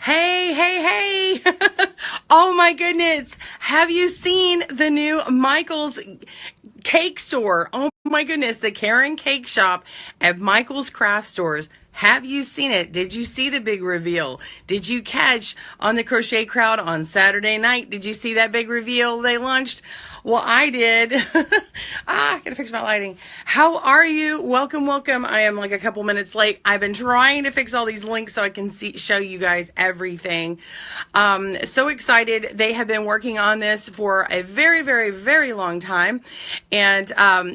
Hey, hey, hey. Oh my goodness. Have you seen the new Michael's cake store? Oh my goodness. The Caron Cake Shop at Michael's Craft Stores. Have you seen it? Did you see the big reveal? Did you catch on the Crochet Crowd on Saturday night? Did you see that big reveal they launched? Well, I did. Gotta fix my lighting. How are you? Welcome, welcome. I am like a couple minutes late. I've been trying to fix all these links so I can show you guys everything. So excited. They have been working on this for a very, very, very long time. And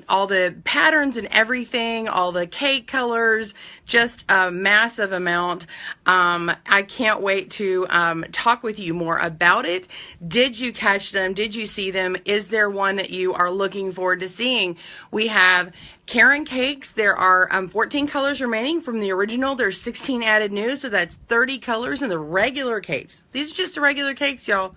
all the patterns and everything, all the cake colors, just a massive amount. I can't wait to talk with you more about it. Did you catch them? Did you see them? Is there one that you are looking forward to seeing? We have Caron cakes. There are 14 colors remaining from the original. There's 16 added new, so that's 30 colors in the regular cakes. These are just the regular cakes, y'all.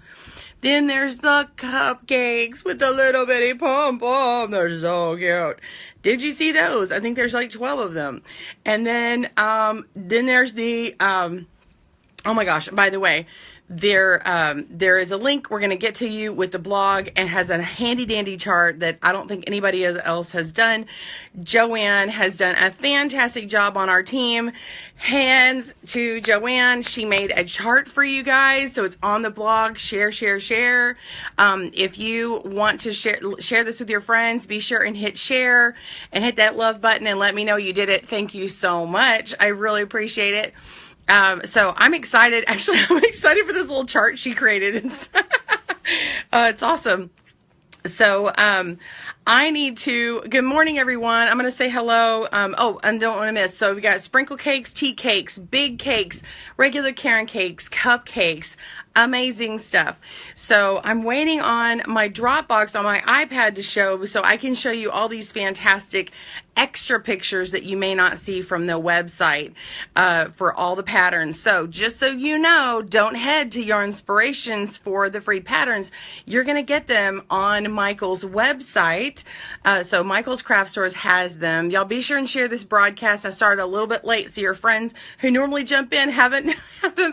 Then there's the cupcakes with the little bitty pom-pom. They're so cute. Did you see those? I think there's like 12 of them. And then there's the, oh my gosh, by the way, there is a link we're going to get to you with the blog, and has a handy dandy chart that I don't think anybody else has done. Joanne has done a fantastic job on our team. Hands to Joanne. She made a chart for you guys, so it's on the blog. Share, share, share. If you want to share this with your friends, be sure and hit share and hit that love button and let me know you did it. Thank you so much. I really appreciate it. So I'm excited. Actually, I'm excited for this little chart she created. It's awesome. So, I need to, good morning, everyone. I'm going to say hello. Oh, and don't want to miss. So we got sprinkle cakes, tea cakes, big cakes, regular Caron cakes, cupcakes, amazing stuff. So I'm waiting on my Dropbox on my iPad to show, so I can show you all these fantastic extra pictures that you may not see from the website for all the patterns. So just so you know, don't head to your inspirations for the free patterns. You're going to get them on Michael's website. So Michael's Craft Stores has them. Y'all be sure and share this broadcast. I started a little bit late, so your friends who normally jump in haven't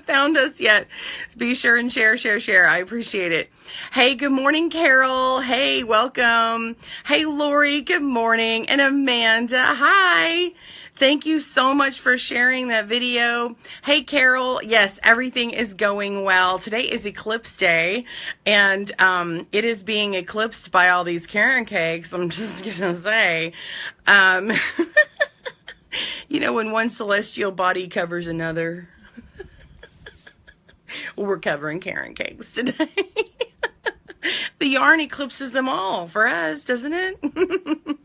found us yet. Be sure and share. I appreciate it. Hey, good morning, Carol. Hey, welcome. Hey, Lori, good morning. And Amanda, hi. Thank you so much for sharing that video. Hey, Carol. Yes, everything is going well. Today is Eclipse Day, and it is being eclipsed by all these Caron cakes. I'm just going to say, you know, when one celestial body covers another. We're covering Caron cakes today. The yarn eclipses them all for us, doesn't it?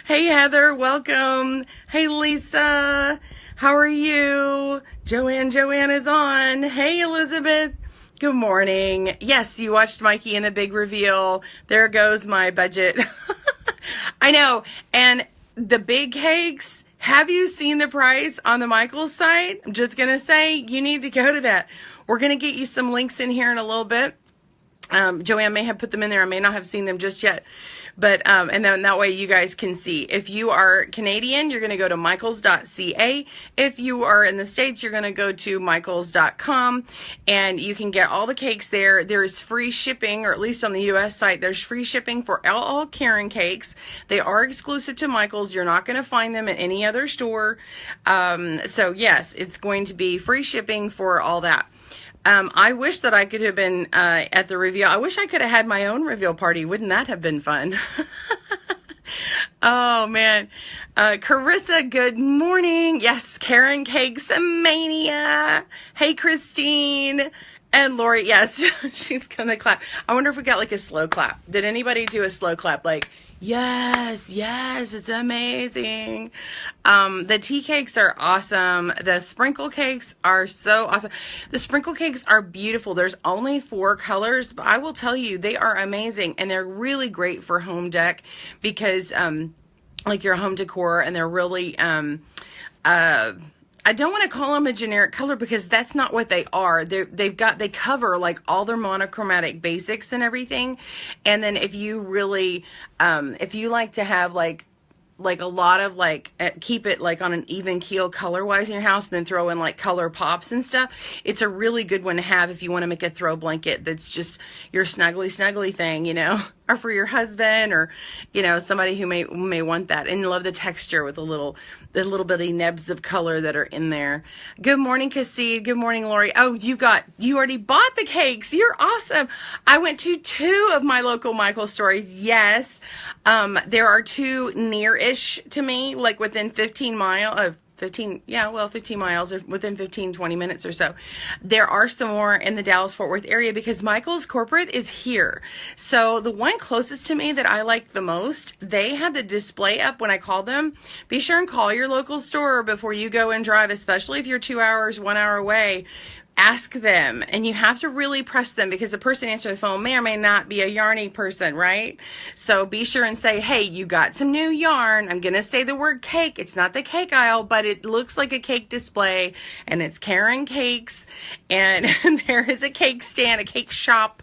Hey, Heather, welcome. Hey, Lisa, how are you? Joanne is on. Hey, Elizabeth, good morning. Yes, you watched Mikey in the big reveal. There goes my budget. I know. And the big cakes, have you seen the price on the Michaels site? I'm just going to say you need to go to that. We're going to get you some links in here in a little bit. Joanne may have put them in there. I may not have seen them just yet. But, and then that way you guys can see. If you are Canadian, you're going to go to michaels.ca. If you are in the States, you're going to go to michaels.com, and you can get all the cakes there. There's free shipping, or at least on the US site, there's free shipping for all Caron cakes. They are exclusive to Michaels. You're not going to find them at any other store. So yes, it's going to be free shipping for all that. I wish that I could have been at the reveal. I wish I could have had my own reveal party. Wouldn't that have been fun? Oh, man. Carissa, good morning. Yes, Caron Cakes Mania. Hey, Christine. And Lori, yes, she's going to clap. I wonder if we got like a slow clap. Did anybody do a slow clap? Like, yes, it's amazing. The tea cakes are awesome. The sprinkle cakes are so awesome. The sprinkle cakes are beautiful. There's only 4 colors, but I will tell you, they are amazing, and they're really great for home dec because, like your home decor, and they're really, I don't want to call them a generic color because that's not what they are. They cover like all their monochromatic basics and everything. And then if you really, if you like to have like like a lot of like, keep it like on an even keel color wise in your house, and then throw in like color pops and stuff. It's a really good one to have if you want to make a throw blanket that's just your snuggly thing, you know, or for your husband, or, you know, somebody who may want that and love the texture with the little bitty nebs of color that are in there. Good morning, Cassie. Good morning, Lori. Oh, you already bought the cakes. You're awesome. I went to 2 of my local Michael's stores. Yes. There are 2 near-ish to me, like within 15 miles, 15 miles, or within 15-20 minutes or so. There are some more in the Dallas-Fort Worth area because Michael's corporate is here. So the one closest to me that I like the most, they had the display up when I called them. Be sure and call your local store before you go and drive, especially if you're 2 hours, 1 hour away. Ask them, and you have to really press them because the person answering the phone may or may not be a yarny person, right? So be sure and say, hey, you got some new yarn. I'm going to say the word cake. It's not the cake aisle, but it looks like a cake display, and it's Caron Cakes, and there is a cake stand, a cake shop,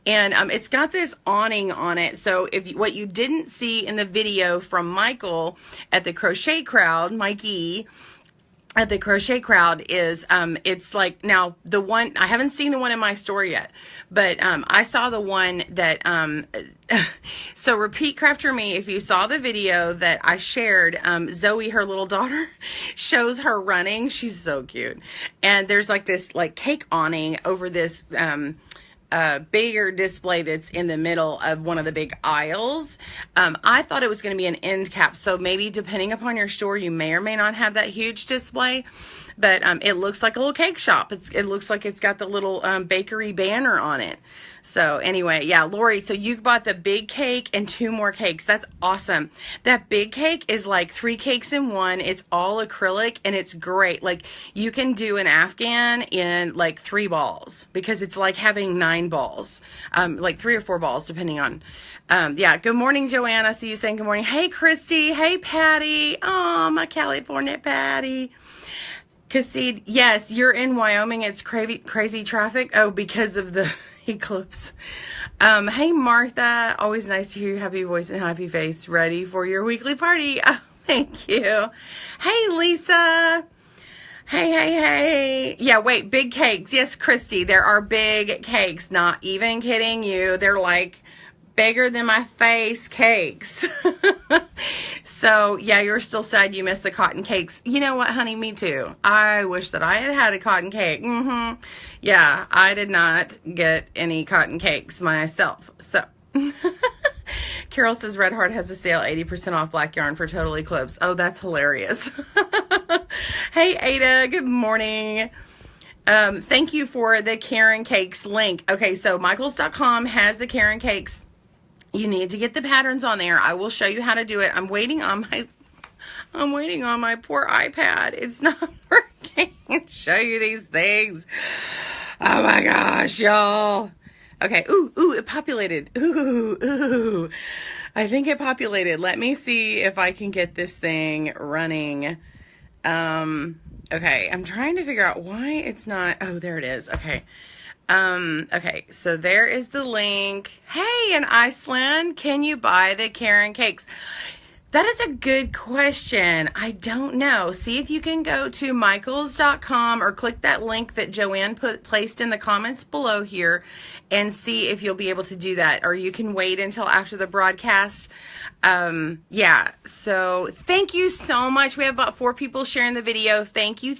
and it's got this awning on it. So what you didn't see in the video from Michael at the Crochet Crowd, Mikey, at the Crochet Crowd is, it's like, now the one, I haven't seen the one in my store yet, but I saw the one that, so repeat after me, if you saw the video that I shared, Zoe, her little daughter, shows her running. She's so cute. And there's like this like cake awning over this, bigger display that's in the middle of one of the big aisles. I thought it was going to be an end cap, so maybe depending upon your store, you may or may not have that huge display, but it looks like a little cake shop. It looks like it's got the little bakery banner on it. So anyway, yeah, Lori, so you bought the big cake and 2 more cakes. That's awesome. That big cake is like 3 cakes in one. It's all acrylic and it's great. Like you can do an Afghan in like 3 balls because it's like having 9 balls, like 3 or 4 balls depending on, yeah. Good morning, Joanna. See you saying good morning. Hey, Christy. Hey, Patty. Oh, my California Patty. Cassie, yes, you're in Wyoming. It's crazy traffic. Oh, because of the eclipse. Hey, Martha. Always nice to hear your happy voice and happy face. Ready for your weekly party. Oh, thank you. Hey, Lisa. Hey. Yeah, wait, big cakes. Yes, Christy, there are big cakes. Not even kidding you. They're like bigger than my face cakes. So yeah, you're still sad you missed the cotton cakes. You know what, honey? Me too. I wish that I had a cotton cake. Yeah, I did not get any cotton cakes myself. So Carol says Red Heart has a sale, 80% off black yarn for Total Eclipse. Oh, that's hilarious. Hey, Ada, good morning. Thank you for the Caron Cakes link. Okay, so Michaels.com has the Caron Cakes. You need to get the patterns on there. I will show you how to do it. I'm waiting on my poor iPad. It's not working to show you these things. Oh my gosh, y'all. Okay, ooh, it populated. Ooh. I think it populated. Let me see if I can get this thing running. Okay, I'm trying to figure out why it's not. Oh, there it is. Okay. Okay, so there is the link. Hey, in Iceland, can you buy the Caron Cakes? That is a good question. I don't know. See if you can go to michaels.com or click that link that Joanne placed in the comments below here and see if you'll be able to do that. Or you can wait until after the broadcast. Yeah, so thank you so much. We have about 4 people sharing the video. Thank you,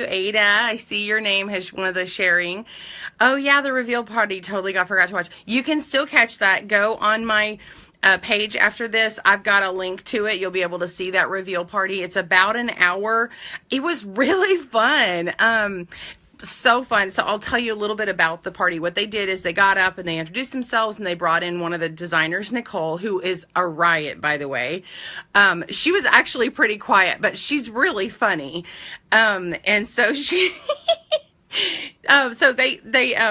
Ada. I see your name has one of the sharing. Oh yeah, the reveal party. Totally forgot to watch. You can still catch that. Go on my page after this. I've got a link to it. You'll be able to see that reveal party. It's about an hour. It was really fun. So fun. So I'll tell you a little bit about the party. What they did is they got up and they introduced themselves and they brought in one of the designers, Nicole, who is a riot, by the way. She was actually pretty quiet, but she's really funny. And so she... so they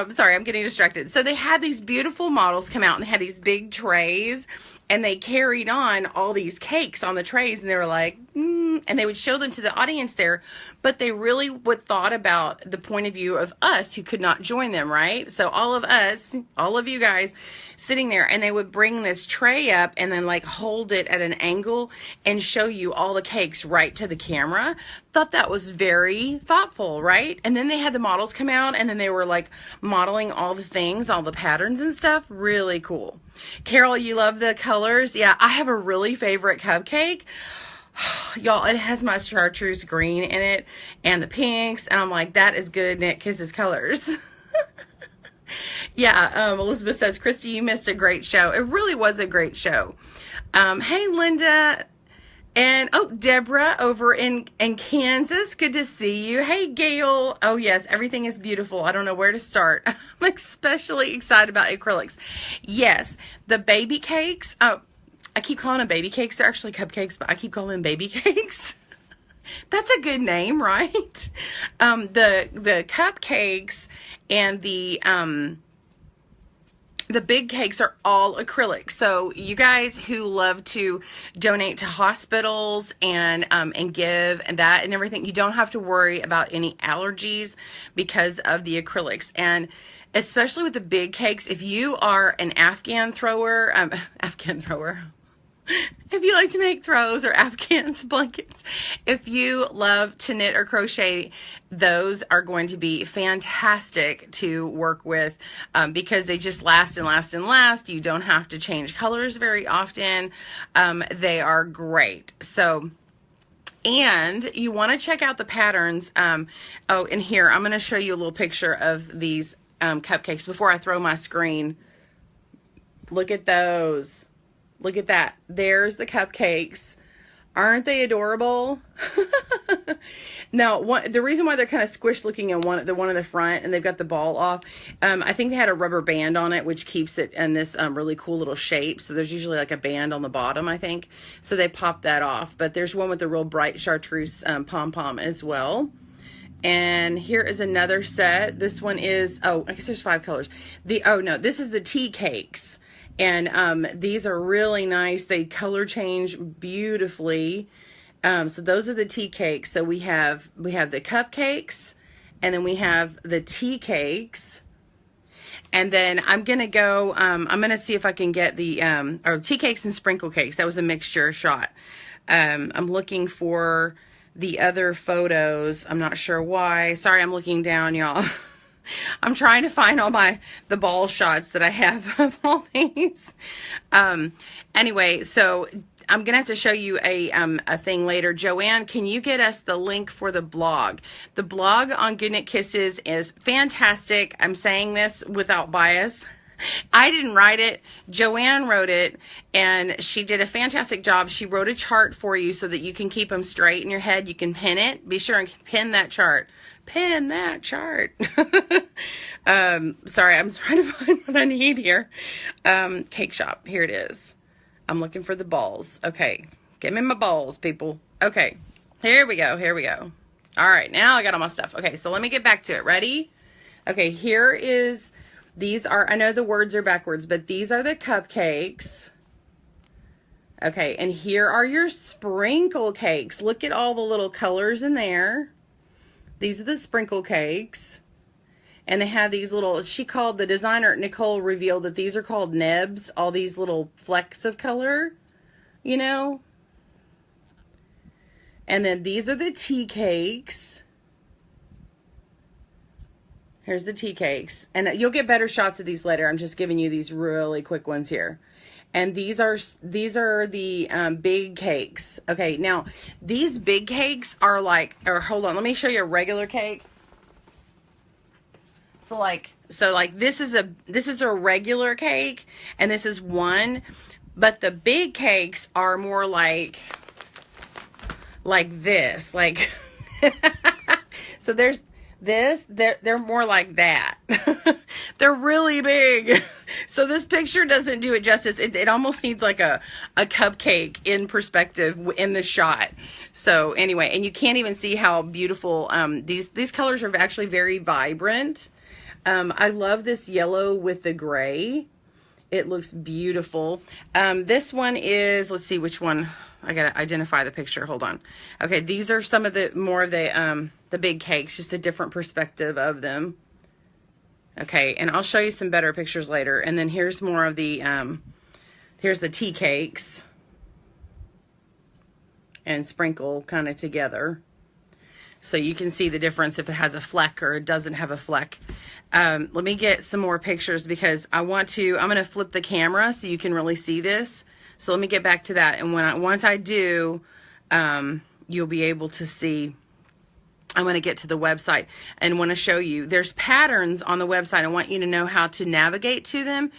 sorry, I'm getting distracted. So they had these beautiful models come out and had these big trays and they carried on all these cakes on the trays and they were like, and they would show them to the audience there. but they really would thought about the point of view of us who could not join them, right? So all of us, all of you guys sitting there, and they would bring this tray up and then like hold it at an angle and show you all the cakes right to the camera. Thought that was very thoughtful, right? And then they had the models come out, and then they were like modeling all the things, all the patterns and stuff. Really cool. Carol, you love the colors? Yeah, I have a really favorite cupcake. Y'all, it has my chartreuse green in it and the pinks, and I'm like, that is good Knit Kisses colors. Yeah, Elizabeth says, Christy, you missed a great show. It really was a great show. Hey, Linda. And, oh, Deborah over in Kansas. Good to see you. Hey, Gail. Oh, yes, everything is beautiful. I don't know where to start. I'm especially excited about acrylics. Yes, the baby cakes. Oh, I keep calling them baby cakes. They're actually cupcakes, but I keep calling them baby cakes. That's a good name, right? The cupcakes and the big cakes are all acrylic. So you guys who love to donate to hospitals and give and that and everything, you don't have to worry about any allergies because of the acrylics. And especially with the big cakes, if you are an Afghan thrower, if you like to make throws or Afghans blankets, if you love to knit or crochet, those are going to be fantastic to work with because they just last and last and last. You don't have to change colors very often. They are great. So, and you want to check out the patterns. Oh, and here, I'm going to show you a little picture of these cupcakes before I throw my screen. Look at those. Look at that. There's the cupcakes. Aren't they adorable? Now, the reason why they're kind of squished looking in the one in the front, and they've got the ball off, I think they had a rubber band on it, which keeps it in this really cool little shape. So there's usually like a band on the bottom, I think. So they popped that off. But there's one with the real bright chartreuse pom-pom as well. And here is another set. This one is, oh, I guess there's 5 colors. Oh no, this is the tea cakes. And these are really nice. They color change beautifully. So those are the tea cakes. So we have the cupcakes, and then we have the tea cakes. And then I'm gonna go. I'm gonna see if I can get the tea cakes and sprinkle cakes. That was a mixture shot. I'm looking for the other photos. I'm not sure why. Sorry, I'm looking down, y'all. I'm trying to find all the ball shots that I have of all these. Anyway, so I'm gonna have to show you a thing later. Joanne, can you get us the link for the blog? The blog on Good Knit Kisses is fantastic. I'm saying this without bias. I didn't write it. Joanne wrote it, and she did a fantastic job. She wrote a chart for you so that you can keep them straight in your head. You can pin it. Be sure and pin that chart. Pin that chart. Sorry, I'm trying to find what I need here. Cake Shop. Here it is. I'm looking for the balls. Okay. Give me my balls, people. Okay. Here we go. Here we go. All right. Now I got all my stuff. Okay. So let me get back to it. Ready? Okay. Here is, these are, I know the words are backwards, but these are the cupcakes. Okay. And here are your sprinkle cakes. Look at all the little colors in there. These are the sprinkle cakes. And they have these little, the designer, Nicole, revealed that these are called nebs. All these little flecks of color, you know. And then these are the tea cakes. Here's the tea cakes. And you'll get better shots of these later. I'm just giving you these really quick ones here. And these are the big cakes. Okay, now these big cakes are like, or hold on, let me show you a regular cake. So like this is a regular cake, and this is one, but the big cakes are more like this, like so there's this, they're more like that. They're really big. So this picture doesn't do it justice. It almost needs like a cupcake in perspective in the shot. So anyway, and you can't even see how beautiful these colors are actually very vibrant. I love this yellow with the gray. It looks beautiful. This one is, let's see which one. I gotta identify the picture. Hold on. Okay, these are some of the more of the big cakes, just a different perspective of them. Okay, and I'll show you some better pictures later. And then here's more of the here's the tea cakes and sprinkle kind of together. So you can see the difference if it has a fleck or it doesn't have a fleck. Let me get some more pictures because I'm going to flip the camera so you can really see this. So let me get back to that. And once I do, you'll be able to see. I'm going to get to the website and want to show you. There's patterns on the website. I want you to know how to navigate to them.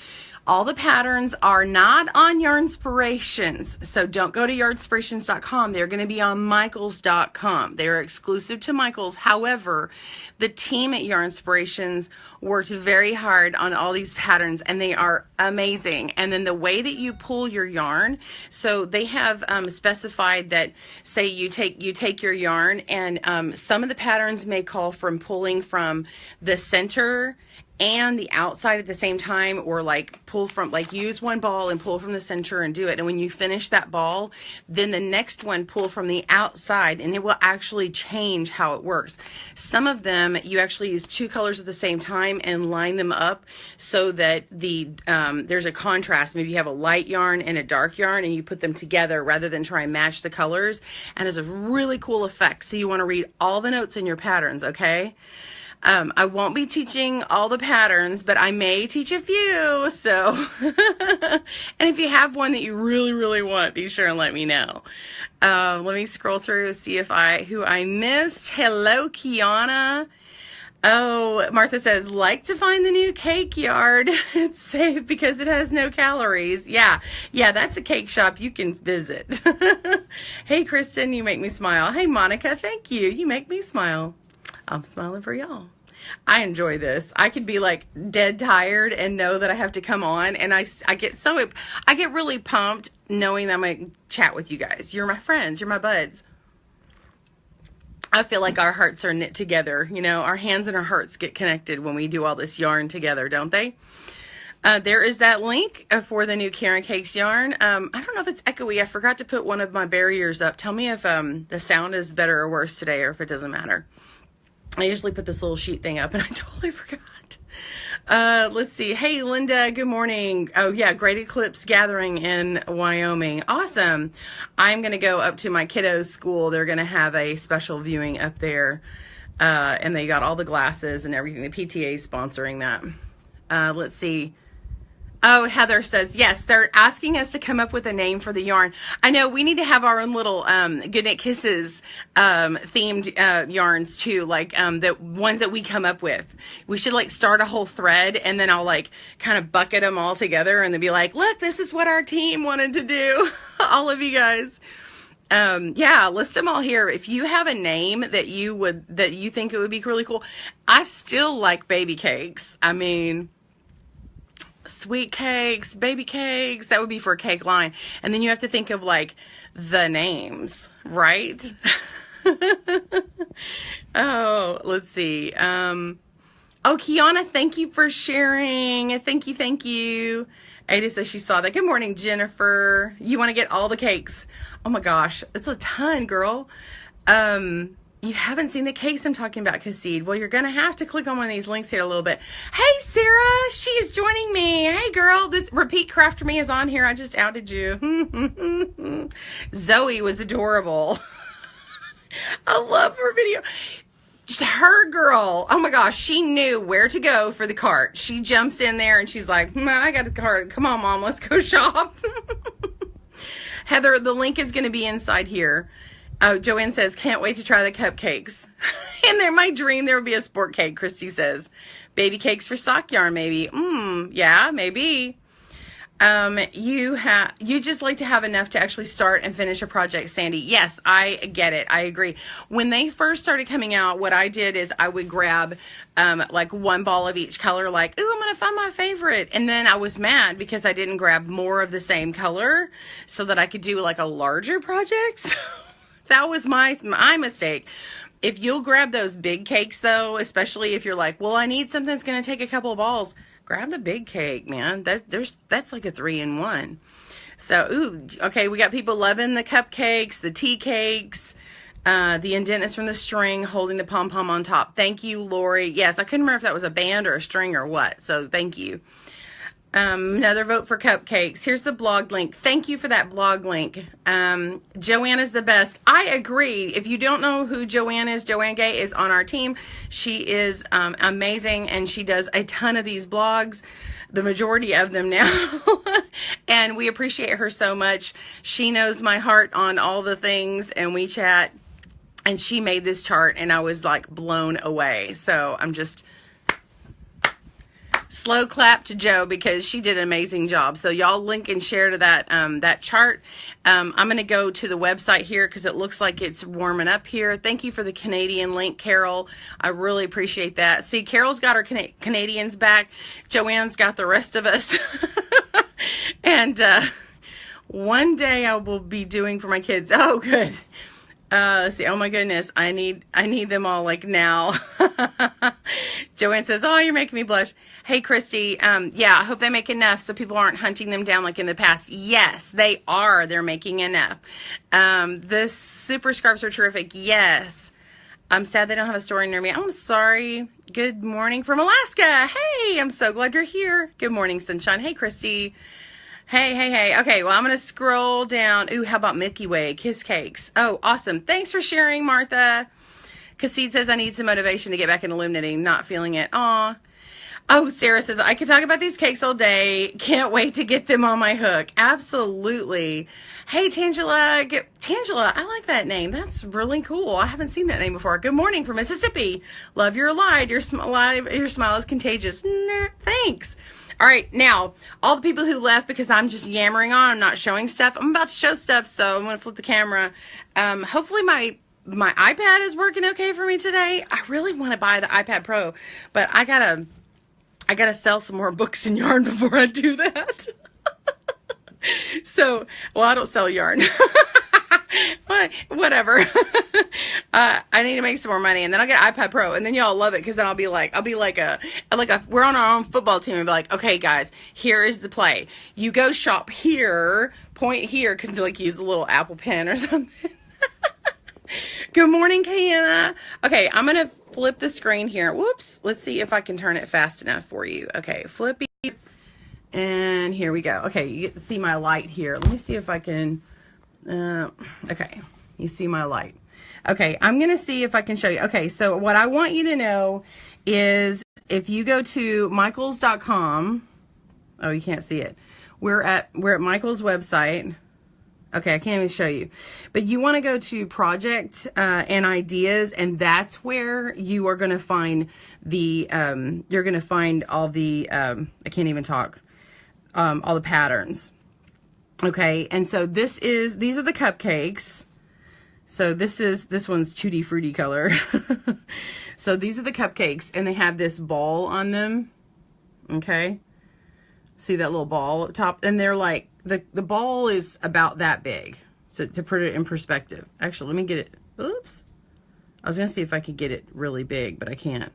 All the patterns are not on Yarnspirations, so don't go to yarnspirations.com. They're going to be on Michaels.com. They're exclusive to Michaels. However, the team at Yarnspirations worked very hard on all these patterns, and they are amazing. And then the way that you pull your yarn, so they have specified that, say you take your yarn, and some of the patterns may call from pulling from the center and the outside at the same time, or like pull from, like use one ball and pull from the center and do it. And when you finish that ball, then the next one pull from the outside, and it will actually change how it works. Some of them you actually use two colors at the same time and line them up so that there's a contrast. Maybe you have a light yarn and a dark yarn and you put them together rather than try and match the colors, and it's a really cool effect. So you want to read all the notes in your patterns, okay? I won't be teaching all the patterns, but I may teach a few. So, and if you have one that you really, really want, be sure and let me know. Let me scroll through, see if who I missed. Hello, Kiana. Oh, Martha says, like to find the new cake yard. It's safe because it has no calories. Yeah, that's a cake shop you can visit. Hey, Kristen, you make me smile. Hey, Monica, thank you. You make me smile. I'm smiling for y'all. I enjoy this. I could be like dead tired and know that I have to come on, and I get really pumped knowing that I'm going to chat with you guys. You're my friends. You're my buds. I feel like our hearts are knit together. You know, our hands and our hearts get connected when we do all this yarn together, don't they? There is that link for the new Caron Cakes yarn. I don't know if it's echoey. I forgot to put one of my barriers up. Tell me if the sound is better or worse today, or if it doesn't matter. I usually put this little sheet thing up and I totally forgot. Let's see. Hey, Linda, good morning. Oh, yeah, Great Eclipse Gathering in Wyoming. Awesome. I'm going to go up to my kiddos' school. They're going to have a special viewing up there. And they got all the glasses and everything. The PTA is sponsoring that. Let's see. Oh, Heather says, yes, they're asking us to come up with a name for the yarn. I know we need to have our own little Good Knit Kisses themed yarns too, like the ones that we come up with. We should like start a whole thread, and then I'll like kind of bucket them all together and then be like, look, this is what our team wanted to do. All of you guys. Yeah, list them all here. If you have a name that you think it would be really cool. I still like baby cakes. I mean, sweet cakes, baby cakes, that would be for a cake line. And then you have to think of like the names, right? Oh, let's see. Oh, Kiana, thank you for sharing. Thank you. Ada says she saw that. Good morning, Jennifer. You want to get all the cakes? Oh my gosh, it's a ton, girl. You haven't seen the cakes I'm talking about, Cassid. Well, you're going to have to click on one of these links here a little bit. Hey, Sarah, she is joining me. Hey, girl, this Repeat Crafter Me is on here. I just outed you. Zoe was adorable. I love her video. Her girl, oh my gosh, she knew where to go for the cart. She jumps in there and she's like, I got the cart. Come on, Mom, let's go shop. Heather, the link is going to be inside here. Oh, Joanne says, can't wait to try the cupcakes. And they're my dream. There would be a sport cake, Christy says. Baby cakes for sock yarn, maybe. Yeah, maybe. You just like to have enough to actually start and finish a project, Sandy. Yes, I get it. I agree. When they first started coming out, what I did is I would grab like one ball of each color, like, ooh, I'm going to find my favorite. And then I was mad because I didn't grab more of the same color so that I could do like a larger project. That was my mistake. If you'll grab those big cakes though, especially if you're like, well, I need something that's going to take a couple of balls, grab the big cake, man. That's like a 3-in-1. So, ooh, okay, we got people loving the cupcakes, the tea cakes, the indent is from the string holding the pom-pom on top. Thank you, Lori. Yes, I couldn't remember if that was a band or a string or what, so thank you. Another vote for cupcakes. Here's the blog link. Thank you for that blog link. Joanna's the best. I agree. If you don't know who Joanne is, Joanne Gay is on our team. She is amazing, and she does a ton of these blogs, the majority of them now. And we appreciate her so much. She knows my heart on all the things, and we chat. And she made this chart, and I was like blown away. So I'm just... slow clap to Joe because she did an amazing job. So y'all link and share to that that chart. I'm going to go to the website here because it looks like it's warming up here. Thank you for the Canadian link, Carol. I really appreciate that. See, Carol's got her Canadians back. Joanne's got the rest of us. And one day I will be doing for my kids. Oh, good. Let's see. Oh my goodness. I need them all like now. Joanne says, oh, you're making me blush. Hey, Christy. Yeah, I hope they make enough so people aren't hunting them down like in the past. Yes, they are. They're making enough. The super scarves are terrific. Yes. I'm sad they don't have a store near me. I'm sorry. Good morning from Alaska. Hey, I'm so glad you're here. Good morning, sunshine. Hey, Christy. Hey. Okay, well, I'm going to scroll down. Ooh, how about Milky Way Kiss Cakes? Oh, awesome. Thanks for sharing, Martha. Cassid says, I need some motivation to get back into loom knitting. Not feeling it. Aw. Oh, Sarah says, I could talk about these cakes all day. Can't wait to get them on my hook. Absolutely. Hey, Tangela. Tangela, I like that name. That's really cool. I haven't seen that name before. Good morning from Mississippi. Love your light. Your smile is contagious. Nah, thanks. All right, now, all the people who left because I'm just yammering on, I'm not showing stuff. I'm about to show stuff, so I'm going to flip the camera. Hopefully my iPad is working okay for me today. I really want to buy the iPad Pro, but I gotta sell some more books and yarn before I do that. So, well, I don't sell yarn. But whatever. I need to make some more money, and then I'll get an iPad Pro, and then y'all love it because then I'll be like we're on our own football team and be like, okay, guys, here is the play. You go shop here, point here, because like use a little Apple Pen or something. Good morning, Kiana. Okay, I'm gonna flip the screen here. Whoops. Let's see if I can turn it fast enough for you. Okay, flippy, and here we go. Okay, you get to see my light here. Let me see if I can. Okay, you see my light. Okay, I'm going to see if I can show you. Okay, so what I want you to know is if you go to michaels.com, oh, you can't see it. We're at Michael's website. Okay, I can't even show you. But you want to go to project and ideas, and that's where you are going to find the, you're going to find all the, I can't even talk, all the patterns. Okay, and so these are the cupcakes. So this one's Tutti Frutti color. So these are the cupcakes, and they have this ball on them. Okay, see that little ball up top? And they're like, the ball is about that big. So to put it in perspective, actually, let me get it. Oops, I was gonna see if I could get it really big, but I can't.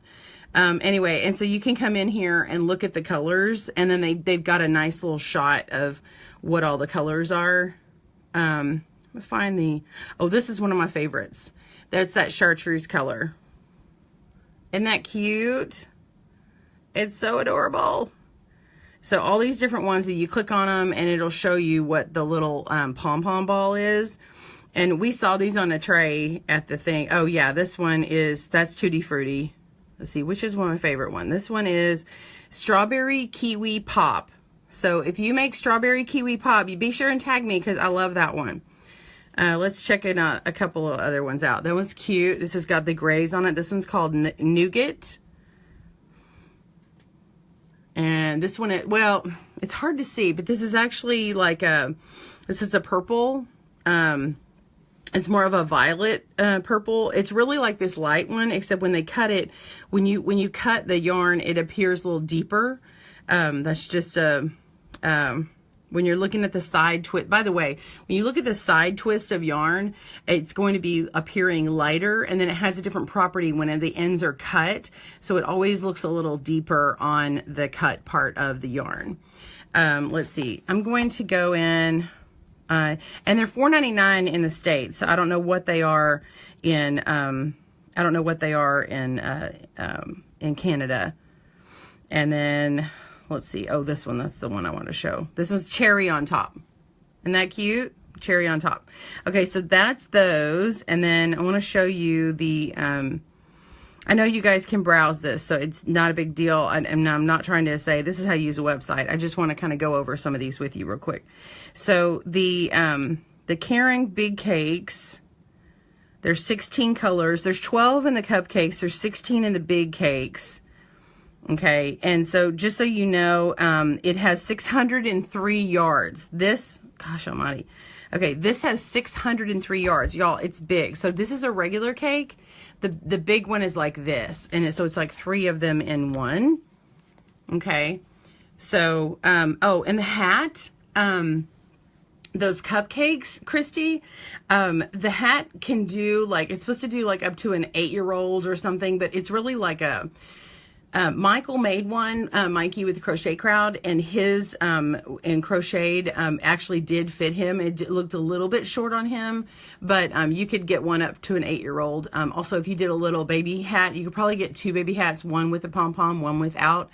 Anyway, and so you can come in here and look at the colors, and then they've got a nice little shot of what all the colors are. Let me find the, oh, this is one of my favorites. That's that chartreuse color. Isn't that cute? It's so adorable. So all these different ones, that you click on them and it'll show you what the little pom-pom ball is. And we saw these on a tray at the thing. Oh yeah, this one that's Tutti Frutti. Let's see, which is one of my favorite one. This one is Strawberry Kiwi Pop. So if you make Strawberry Kiwi Pop, you be sure and tag me because I love that one. Let's check it out, a couple of other ones out. That one's cute. This has got the grays on it. This one's called Nougat. And this one, well, it's hard to see, but this is actually like this is a purple. It's more of a violet purple. It's really like this light one, except when they cut it, when you cut the yarn, it appears a little deeper. That's just when you're looking at the side twist. By the way, when you look at the side twist of yarn, it's going to be appearing lighter, and then it has a different property when the ends are cut. So it always looks a little deeper on the cut part of the yarn. Let's see. I'm going to go in, and they're $4.99 in the States. So I don't know what they are in, I don't know what they are in Canada. And then, let's see. Oh, this one, that's the one I want to show. This one's cherry on top. Isn't that cute? Cherry on top. Okay, so that's those. And then I want to show you the, I know you guys can browse this, so it's not a big deal. And I'm not trying to say this is how you use a website. I just want to kind of go over some of these with you real quick. So the Karin big cakes, there's 16 colors. There's 12 in the cupcakes. There's 16 in the big cakes. Okay, and so just so you know, it has 603 yards. This, gosh almighty. Okay, this has 603 yards. Y'all, it's big. So this is a regular cake. The big one is like this. And so it's like 3 of them in one. Okay. So, oh, and the hat, those cupcakes, Christy, the hat can do like, it's supposed to do like up to an 8-year-old or something, but it's really like a, Michael made one, Mikey with the Crochet Crowd, and his in crocheted actually did fit him. It looked a little bit short on him, but you could get one up to an 8-year-old. Also, if you did a little baby hat, you could probably get 2 baby hats, one with a pom-pom, one without,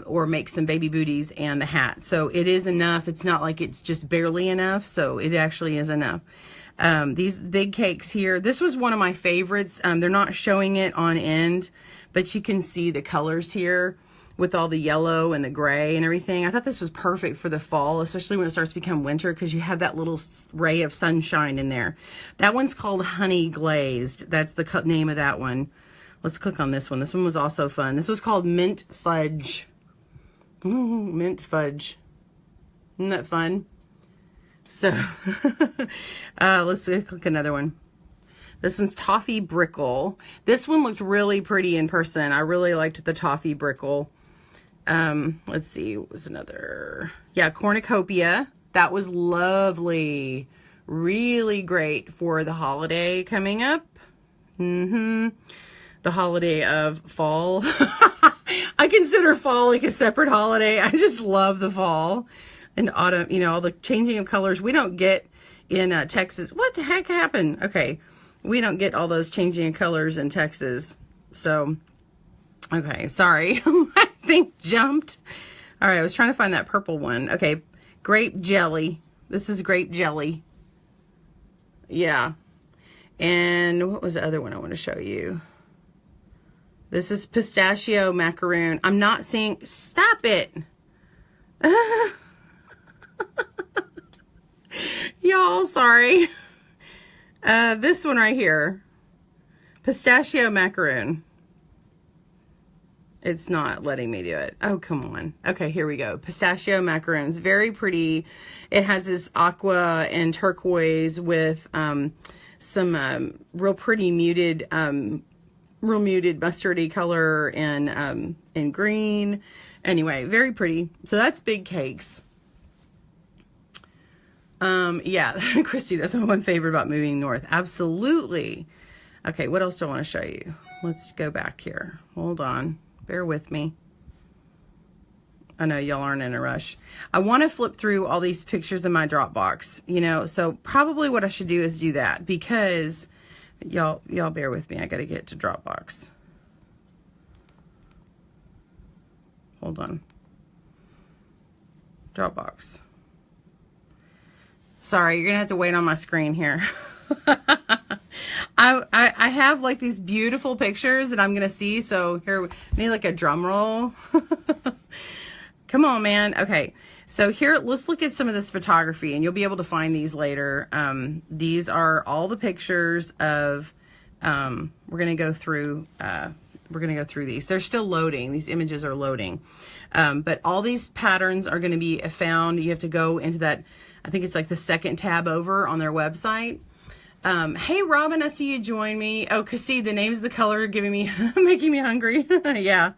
or make some baby booties and the hat. So it is enough. It's not like it's just barely enough, so it actually is enough. These big cakes here, this was one of my favorites. They're not showing it on end, but you can see the colors here with all the yellow and the gray and everything. I thought this was perfect for the fall, especially when it starts to become winter, because you have that little ray of sunshine in there. That one's called Honey Glazed. That's the name of that one. Let's click on this one. This one was also fun. This was called Mint Fudge. Ooh, Mint Fudge. Isn't that fun? So, let's click another one. This one's Toffee Brickle. This one looked really pretty in person. I really liked the Toffee Brickle. Let's see, what was another? Yeah, Cornucopia. That was lovely. Really great for the holiday coming up. The holiday of fall. I consider fall like a separate holiday. I just love the fall and autumn, you know, all the changing of colors. We don't get in Texas. What the heck happened? Okay. We don't get all those changing of colors in Texas. So, okay, sorry. I think jumped. All right, I was trying to find that purple one. Okay, grape jelly. This is grape jelly. Yeah. And what was the other one I want to show you? This is pistachio macaroon. I'm not seeing, stop it. Y'all, sorry. This one right here, pistachio macaroon. It's not letting me do it. Oh, come on. Okay, here we go. Pistachio macaroons, very pretty. It has this aqua and turquoise with some real pretty muted, real muted mustardy color and green. Anyway, very pretty. So that's big cakes. Yeah, Christy, that's my one favorite about moving north. Absolutely. Okay, what else do I want to show you? Let's go back here. Hold on. Bear with me. I know y'all aren't in a rush. I want to flip through all these pictures in my Dropbox, you know, so probably what I should do is do that, because y'all bear with me. I got to get to Dropbox. Hold on. Dropbox. Sorry, you're gonna have to wait on my screen here. I have like these beautiful pictures that I'm gonna see, so here, I need like a drum roll. Come on, man. Okay, so here, let's look at some of this photography, and you'll be able to find these later. These are all the pictures of, we're gonna go through these. They're still loading. These images are loading. But all these patterns are gonna be found. You have to go into that, I think it's like the second tab over on their website. Hey, Robin, I see you join me. Oh, cause see, the names of the color are giving me, making me hungry. Yeah.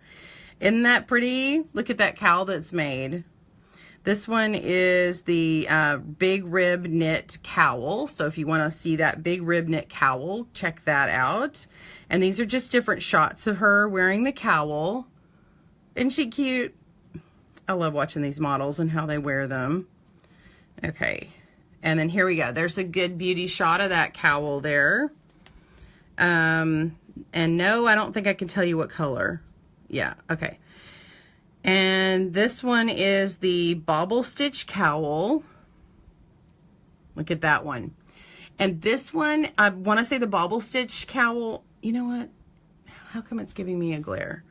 Isn't that pretty? Look at that cowl that's made. This one is the big rib knit cowl. So if you want to see that big rib knit cowl, check that out. And these are just different shots of her wearing the cowl. Isn't she cute? I love watching these models and how they wear them. Okay, and then here we go. There's a good beauty shot of that cowl there. And no, I don't think I can tell you what color. Yeah, okay. And this one is the Bobble Stitch Cowl. Look at that one. And this one, I want to say the Bobble Stitch Cowl, you know what? How come it's giving me a glare?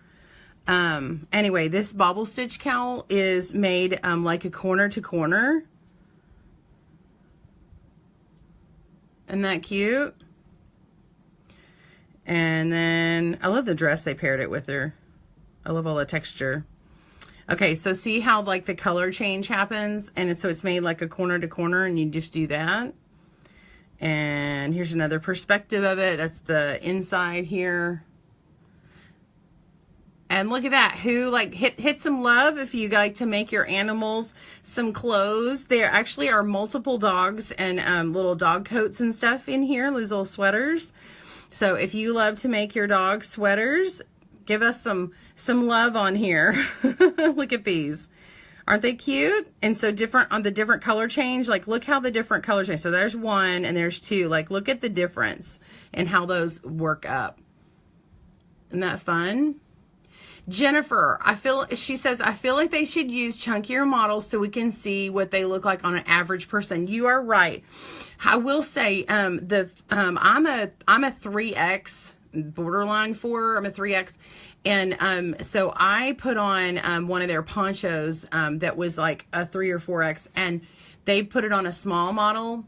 Anyway, this Bobble Stitch Cowl is made like a corner to corner. Isn't that cute? And then I love the dress they paired it with her. I love all the texture. Okay, so see how like the color change happens, and so it's made like a corner to corner, and you just do that. And here's another perspective of it. That's the inside here. And look at that. Who like hit some love if you like to make your animals some clothes. There actually are multiple dogs and little dog coats and stuff in here, these little sweaters. So if you love to make your dog sweaters, give us some love on here. Look at these. Aren't they cute? And so different on the different color change, like look how the different color change. So there's one and there's two. Like look at the difference and how those work up. Isn't that fun? Jennifer, she says, I feel like they should use chunkier models so we can see what they look like on an average person. You are right. I will say, I'm a 3X, borderline 4, I'm a 3X. And so I put on one of their ponchos that was like a 3 or 4X, and they put it on a small model.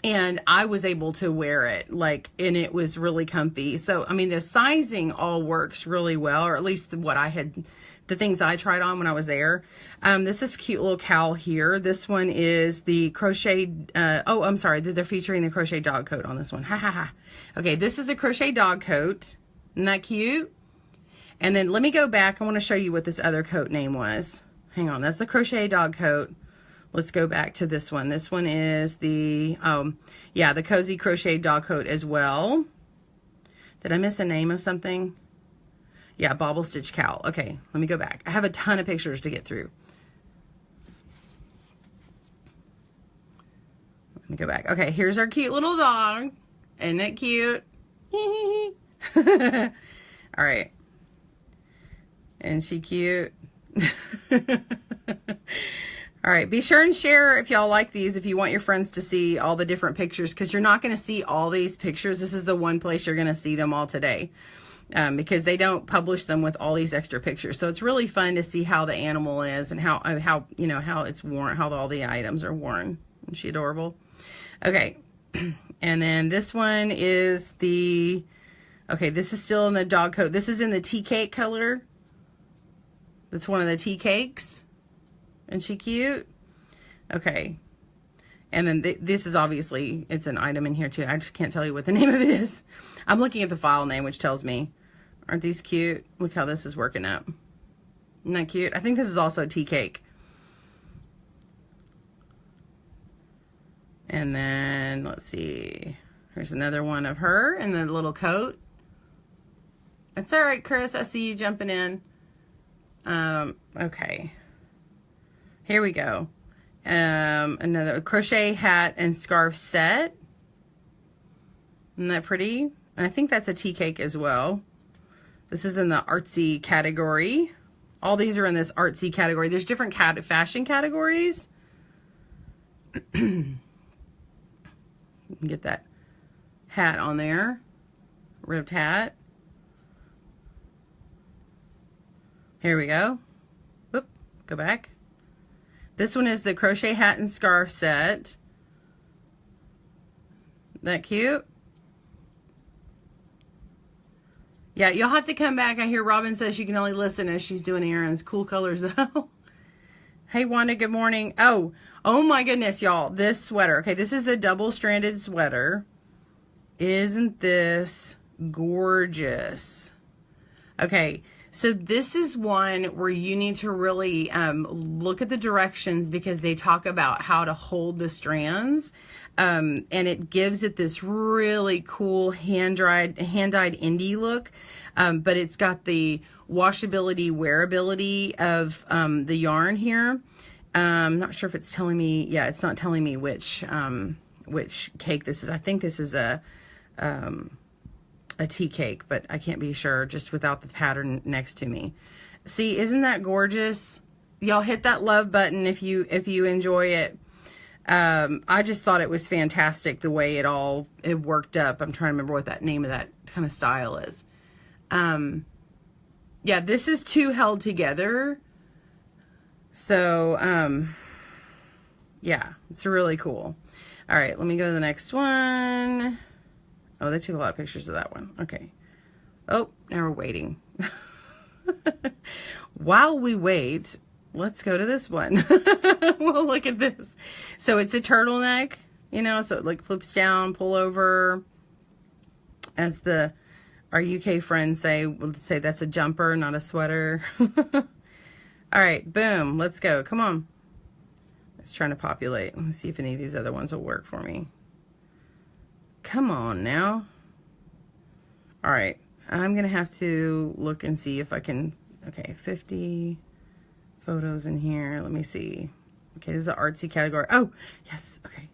And I was able to wear it, like, and it was really comfy. So, I mean, the sizing all works really well, or at least what I had, the things I tried on when I was there. This is a cute little cowl here. This one is the crochet, oh, I'm sorry, they're featuring the Crochet Dog Coat on this one. Ha ha ha. Okay, this is the Crochet Dog Coat. Isn't that cute? And then let me go back. I want to show you what this other coat name was. Hang on, that's the Crochet Dog Coat. Let's go back to this one. This one is the, yeah, the Cozy Crochet Dog Coat as well. Did I miss a name of something? Yeah, Bobble Stitch Cowl. Okay, let me go back. I have a ton of pictures to get through. Let me go back. Okay, here's our cute little dog. Isn't it cute? All right. Isn't she cute? All right, be sure and share if y'all like these, if you want your friends to see all the different pictures, because you're not going to see all these pictures. This is the one place you're going to see them all today, because they don't publish them with all these extra pictures. So it's really fun to see how the animal is and how you know, how it's worn, how all the items are worn. Isn't she adorable? Okay, and then this one is the, okay, this is still in the dog coat. This is in the tea cake color. That's one of the tea cakes. Isn't she cute? Okay. And then this is obviously, it's an item in here too. I just can't tell you what the name of it is. I'm looking at the file name, which tells me. Aren't these cute? Look how this is working up. Isn't that cute? I think this is also tea cake. And then, let's see. Here's another one of her in the little coat. It's all right, Chris. I see you jumping in. Okay. Here we go. Another Crochet Hat and Scarf set. Isn't that pretty? And I think that's a tea cake as well. This is in the artsy category. All these are in this artsy category. There's different fashion categories. Get that hat on there. Ribbed hat. Here we go. Whoop, go back. This one is the Crochet Hat and Scarf set. That cute? Yeah, you'll have to come back. I hear Robin says she can only listen as she's doing errands. Cool colors though. Hey Wanda, good morning. Oh my goodness, y'all. This sweater. Okay, this is a double-stranded sweater. Isn't this gorgeous? Okay, so this is one where you need to really look at the directions, because they talk about how to hold the strands, and it gives it this really cool hand-dyed indie look, but it's got the washability, wearability of the yarn here. I'm not sure if it's telling me. Yeah, it's not telling me which cake this is. I think this is a tea cake, but I can't be sure just without the pattern next to me. See, isn't that gorgeous? Y'all hit that love button if you enjoy it. I just thought it was fantastic the way it worked up. I'm trying to remember what that name of that kind of style is. Yeah, this is two held together. So, yeah, it's really cool. All right, let me go to the next one. Oh, they took a lot of pictures of that one. Okay. Oh, now we're waiting. While we wait, let's go to this one. Well, look at this. So it's a turtleneck, you know, so it like flips down, pull over. As our UK friends say, we'll say that's a jumper, not a sweater. All right, boom, let's go. Come on. It's trying to populate. Let me see if any of these other ones will work for me. Come on now. All right, I'm gonna have to look and see if I can. Okay, 50 photos in here. Let me see. Okay, this is an artsy category. Oh, yes, okay.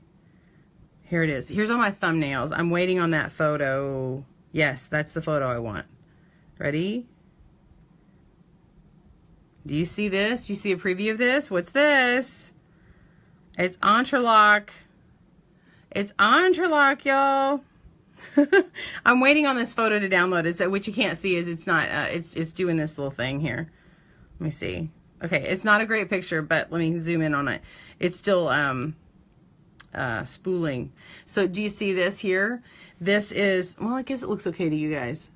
Here it is. Here's all my thumbnails. I'm waiting on that photo. Yes, that's the photo I want. Ready? Do you see this? Do you see a preview of this? What's this? It's entrelac. It's entrelac, y'all. I'm waiting on this photo to download it. So what you can't see is it's not. It's doing this little thing here. Let me see. Okay, it's not a great picture, but let me zoom in on it. It's still spooling. So do you see this here? This is, well, I guess it looks okay to you guys.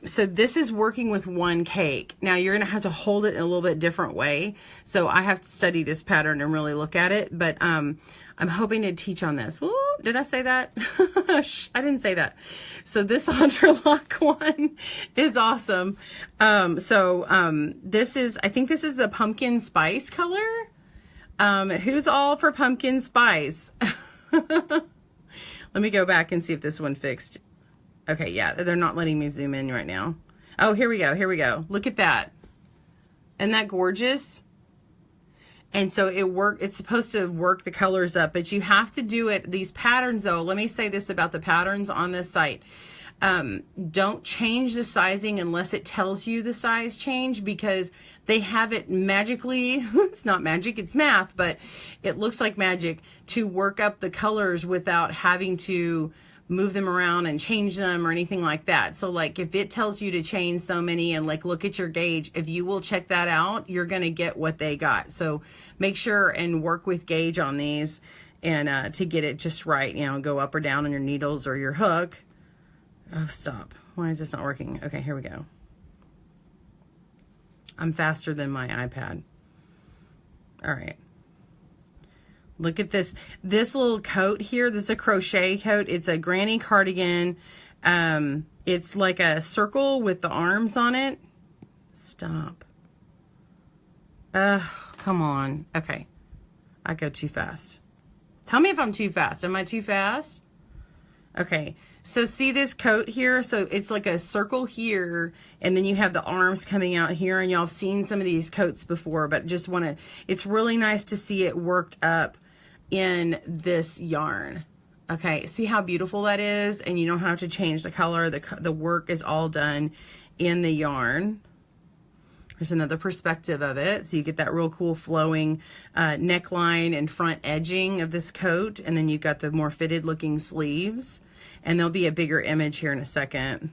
So this is working with one cake. Now you're going to have to hold it in a little bit different way. So I have to study this pattern and really look at it. But I'm hoping to teach on this. Ooh, did I say that? Shh, I didn't say that. So this entrelac one is awesome. This is, I think this is the pumpkin spice color. Who's all for pumpkin spice? Let me go back and see if this one fixed. Okay, yeah, they're not letting me zoom in right now. Oh, here we go, here we go. Look at that. Isn't that gorgeous? And so it's supposed to work the colors up, but you have to do it. These patterns, though, let me say this about the patterns on this site. Don't change the sizing unless it tells you the size change, because they have it magically, it's not magic, it's math, but it looks like magic to work up the colors without having to move them around and change them or anything like that. So like if it tells you to change so many and like look at your gauge, if you will check that out, you're going to get what they got. So make sure and work with gauge on these and to get it just right, you know, go up or down on your needles or your hook. Oh, stop. Why is this not working? Okay, here we go. I'm faster than my iPad. All right. Look at this. This little coat here, this is a crochet coat. It's a granny cardigan. It's like a circle with the arms on it. Stop. Come on. Okay. I go too fast. Tell me if I'm too fast. Am I too fast? Okay. So see this coat here? So it's like a circle here, and then you have the arms coming out here, and y'all have seen some of these coats before, but just want to, it's really nice to see it worked up in this yarn. Okay, see how beautiful that is? And you don't have to change the color. The work is all done in the yarn. There's another perspective of it. So you get that real cool flowing neckline and front edging of this coat, and then you've got the more fitted looking sleeves. And there'll be a bigger image here in a second.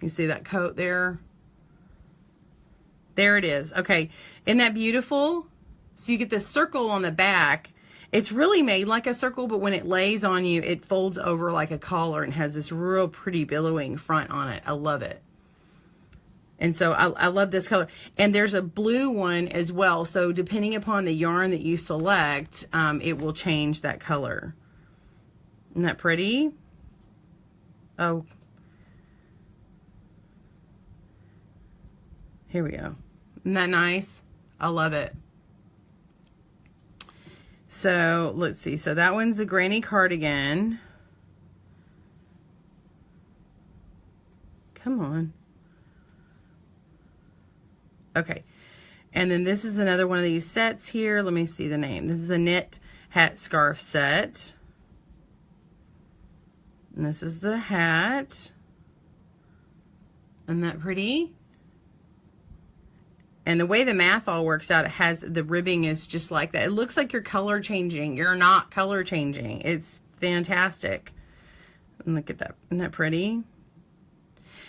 You see that coat there? There it is. Okay, isn't that beautiful? So you get this circle on the back. It's really made like a circle, but when it lays on you, it folds over like a collar and has this real pretty billowing front on it. I love it. And so I love this color. And there's a blue one as well. So depending upon the yarn that you select, it will change that color. Isn't that pretty? Oh. Here we go. Isn't that nice? I love it. So let's see. So that one's a granny cardigan. Come on. Okay. And then this is another one of these sets here. Let me see the name. This is a knit hat scarf set. And this is the hat. Isn't that pretty? And the way the math all works out, it has the ribbing is just like that. It looks like you're color changing. You're not color changing. It's fantastic. And look at that. Isn't that pretty?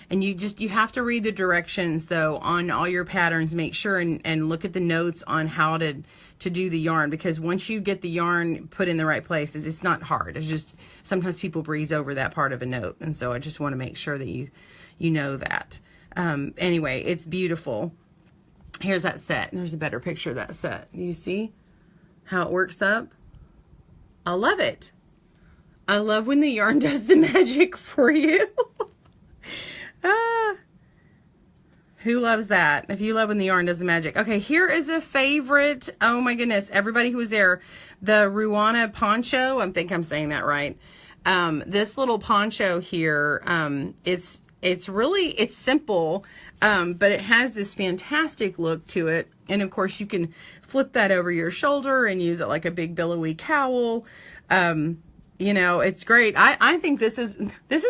And you have to read the directions though on all your patterns. Make sure and look at the notes on how to do the yarn, because once you get the yarn put in the right place, it's not hard. It's just sometimes people breeze over that part of a note, and so I just want to make sure that you know that. Anyway, it's beautiful. Here's that set. There's a better picture of that set. You see how it works up? I love it. I love when the yarn does the magic for you. Who loves that? If you love when the yarn does the magic. Okay, here is a favorite. Oh my goodness, everybody who was there. The Ruana Poncho. I think I'm saying that right. This little poncho here, it's simple, but it has this fantastic look to it. And of course you can flip that over your shoulder and use it like a big billowy cowl. You know, it's great. I think this is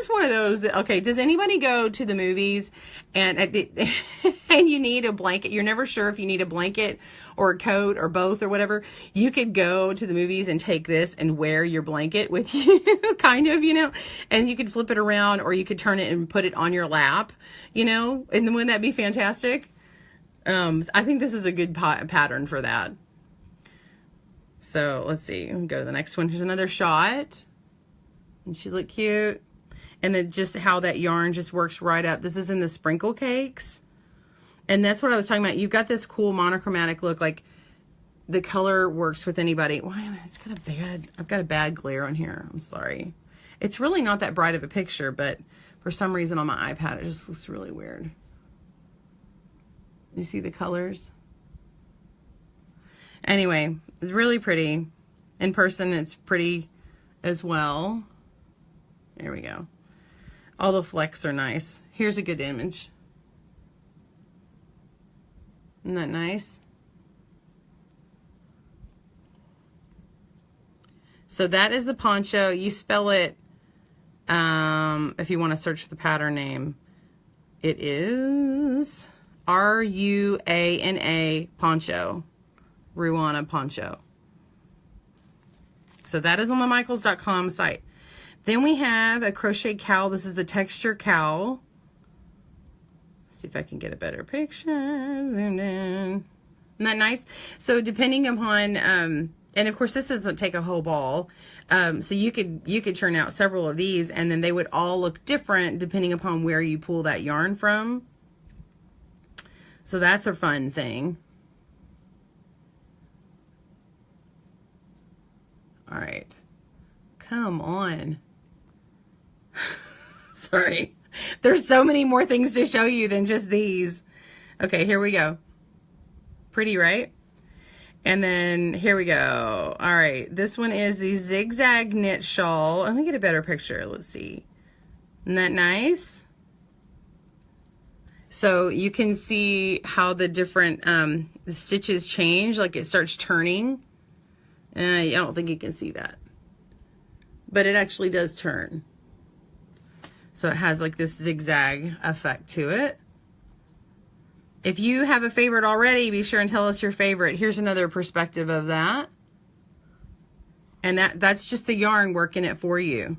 one of those that, okay, does anybody go to the movies and and you need a blanket? You're never sure if you need a blanket or a coat or both or whatever. You could go to the movies and take this and wear your blanket with you, kind of, you know, and you could flip it around, or you could turn it and put it on your lap, you know, and wouldn't that be fantastic? I think this is a good pattern for that. So let's see, go to the next one. Here's another shot, and she look cute. And then just how that yarn just works right up. This is in the sprinkle cakes, and that's what I was talking about. You've got this cool monochromatic look, like the color works with anybody. Why? It's got a bad, I've got a bad glare on here. I'm sorry. It's really not that bright of a picture, but for some reason on my iPad it just looks really weird. You see the colors? Anyway, it's really pretty. In person, it's pretty as well. There we go. All the flecks are nice. Here's a good image. Isn't that nice? So that is the poncho. You spell it, if you want to search the pattern name, it is R-U-A-N-A Poncho. Ruana Poncho. So that is on the michaels.com site. Then we have a crochet cowl. This is the texture cowl. Let's see if I can get a better picture. Zoomed in. Isn't that nice? So depending upon, and of course this doesn't take a whole ball. So you could churn out several of these, and then they would all look different depending upon where you pull that yarn from. So that's a fun thing. All right, come on. Sorry, there's so many more things to show you than just these. Okay, here we go. Pretty, right? And then here we go. All right, this one is the Zig Zag Knit Shawl. Let me get a better picture. Let's see. Isn't that nice? So you can see how the different the stitches change, like it starts turning. I don't think you can see that, but it actually does turn. So it has like this zigzag effect to it. If you have a favorite already, be sure and tell us your favorite. Here's another perspective of that. And that's just the yarn working it for you.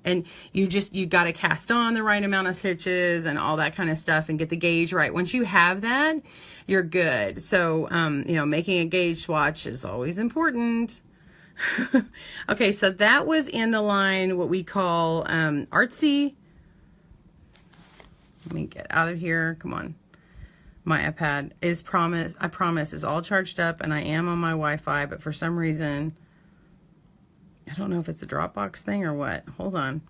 And you got to cast on the right amount of stitches and all that kind of stuff and get the gauge right. Once you have that, you're good. So, you know, making a gauge swatch is always important. Okay, so that was in the line, what we call artsy. Let me get out of here. Come on. My iPad is I promise, is all charged up, and I am on my Wi-Fi, but for some reason, I don't know if it's a Dropbox thing or what. Hold on.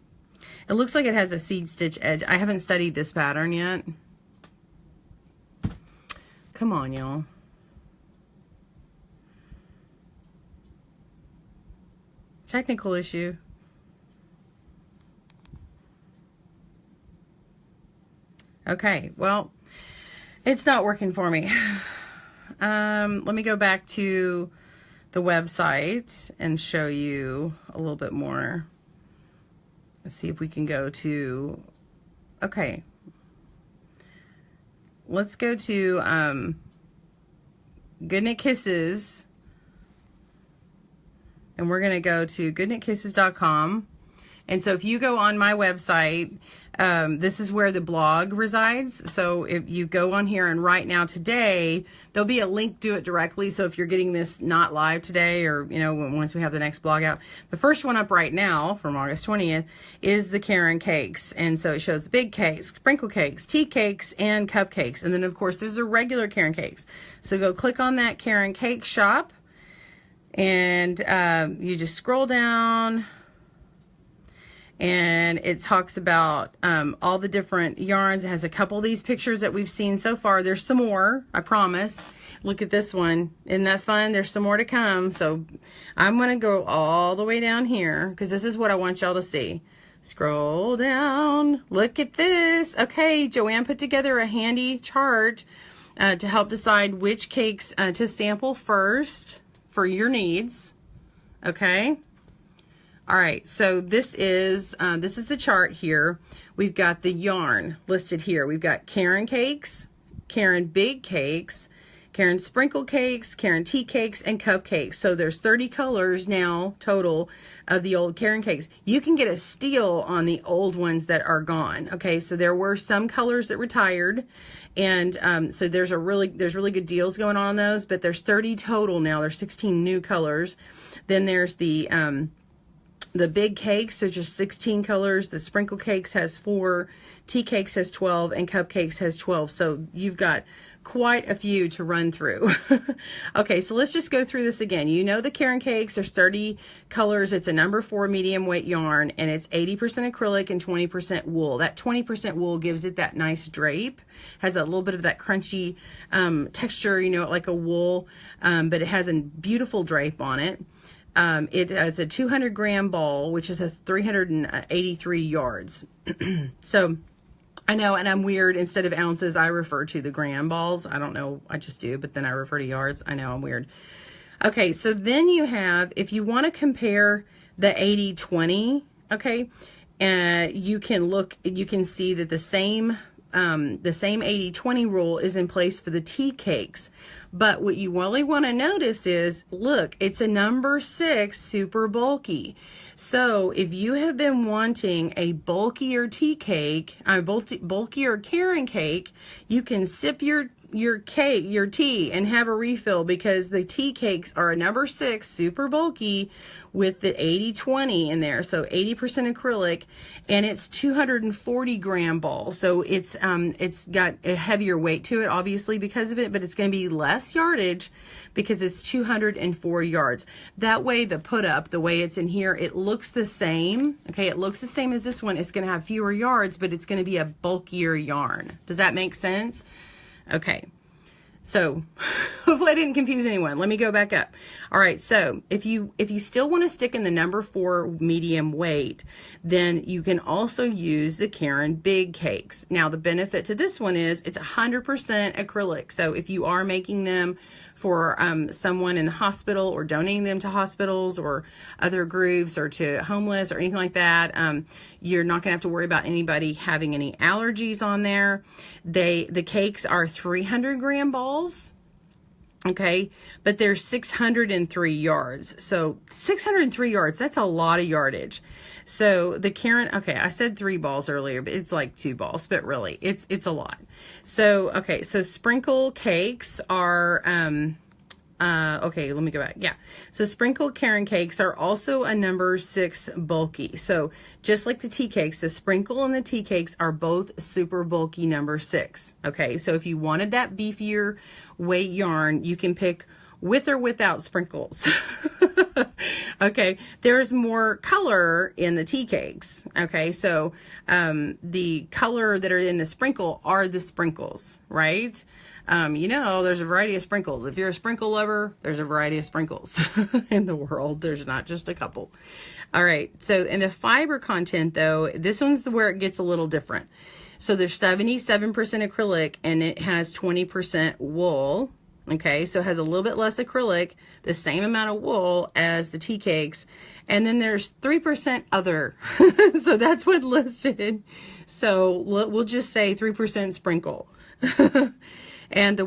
It looks like it has a seed stitch edge. I haven't studied this pattern yet. Come on, y'all. Technical issue. Okay, well, it's not working for me. Let me go back to the website and show you a little bit more. Let's see if we can go to, okay. Let's go to Good Knit Kisses. And we're going to go to goodknitkisses.com. And so if you go on my website, this is where the blog resides. So if you go on here and right now today, there'll be a link to it directly. So if you're getting this not live today, or, you know, once we have the next blog out, the first one up right now from August 20th is the Caron cakes. And so it shows the big cakes, sprinkle cakes, tea cakes, and cupcakes. And then of course there's the regular Caron cakes. So go click on that Caron Cake Shop. And you just scroll down, and it talks about all the different yarns. It has a couple of these pictures that we've seen so far. There's some more, I promise. Look at this one. Isn't that fun? There's some more to come. So I'm going to go all the way down here because this is what I want y'all to see. Scroll down. Look at this. Okay, Joanne put together a handy chart to help decide which cakes to sample first for your needs. Okay. All right. So this is the chart here. We've got the yarn listed here. We've got Caron cakes, Caron big cakes, Caron sprinkle cakes, Caron tea cakes, and cupcakes. So there's 30 colors now total of the old Caron cakes. You can get a steal on the old ones that are gone. Okay. So there were some colors that retired. And so there's really good deals going on those, but there's 30 total now. There's 16 new colors. Then there's the big cakes. There's just 16 colors. The sprinkle cakes has 4, tea cakes has 12, and cupcakes has 12. So you've got quite a few to run through. Okay, so let's just go through this again. You know the Caron cakes, there's 30 colors. It's a number 4 medium weight yarn, and it's 80% acrylic and 20% wool. That 20% wool gives it that nice drape, has a little bit of that crunchy texture, you know, like a wool, but it has a beautiful drape on it. It has a 200 gram ball, which has 383 yards. So I know, and I'm weird. Instead of ounces, I refer to the gram balls. I don't know, I just do, but then I refer to yards. I know, I'm weird. Okay, so then you have, if you want to compare the 80-20, okay, you can see that the same 80-20 rule is in place for the tea cakes. But what you really want to notice is, look, it's a number 6 super bulky. So if you have been wanting a bulkier tea cake, bulkier Caron cake, you can sip your tea and have a refill, because the tea cakes are a number 6 super bulky with the 80-20 in there, so 80% acrylic, and it's 240 gram balls. So it's got a heavier weight to it, obviously, because of it, but it's going to be less yardage because it's 204 yards. That way, the put up, the way it's in here, it looks the same. Okay, it looks the same as this one. It's going to have fewer yards, but it's going to be a bulkier yarn. Does that make sense? Okay, so hopefully I didn't confuse anyone. Let me go back up. All right, so if you still want to stick in the number 4 medium weight, then you can also use the Caron big cakes. Now the benefit to this one is it's 100% acrylic. So if you are making them for someone in the hospital, or donating them to hospitals or other groups, or to homeless or anything like that, you're not gonna have to worry about anybody having any allergies on there. The cakes are 300 gram balls. Okay, but there's 603 yards. So 603 yards, that's a lot of yardage. So the Caron, okay, I said 3 balls earlier, but it's like 2 balls, but really it's a lot. So, okay, so sprinkle cakes are, okay, let me go back. Yeah. So sprinkle Caron cakes are also a number 6 bulky. So just like the tea cakes, the sprinkle and the tea cakes are both super bulky number 6. Okay. So if you wanted that beefier weight yarn, you can pick with or without sprinkles. Okay, there's more color in the tea cakes. Okay, so the color that are in the sprinkle are the sprinkles, right? You know, there's a variety of sprinkles. If you're a sprinkle lover, there's a variety of sprinkles in the world. There's not just a couple. All right, so in the fiber content though, this one's where it gets a little different. So there's 77% acrylic and it has 20% wool. Okay, so it has a little bit less acrylic, the same amount of wool as the tea cakes. And then there's 3% other. So that's what listed. So we'll just say 3% sprinkle. And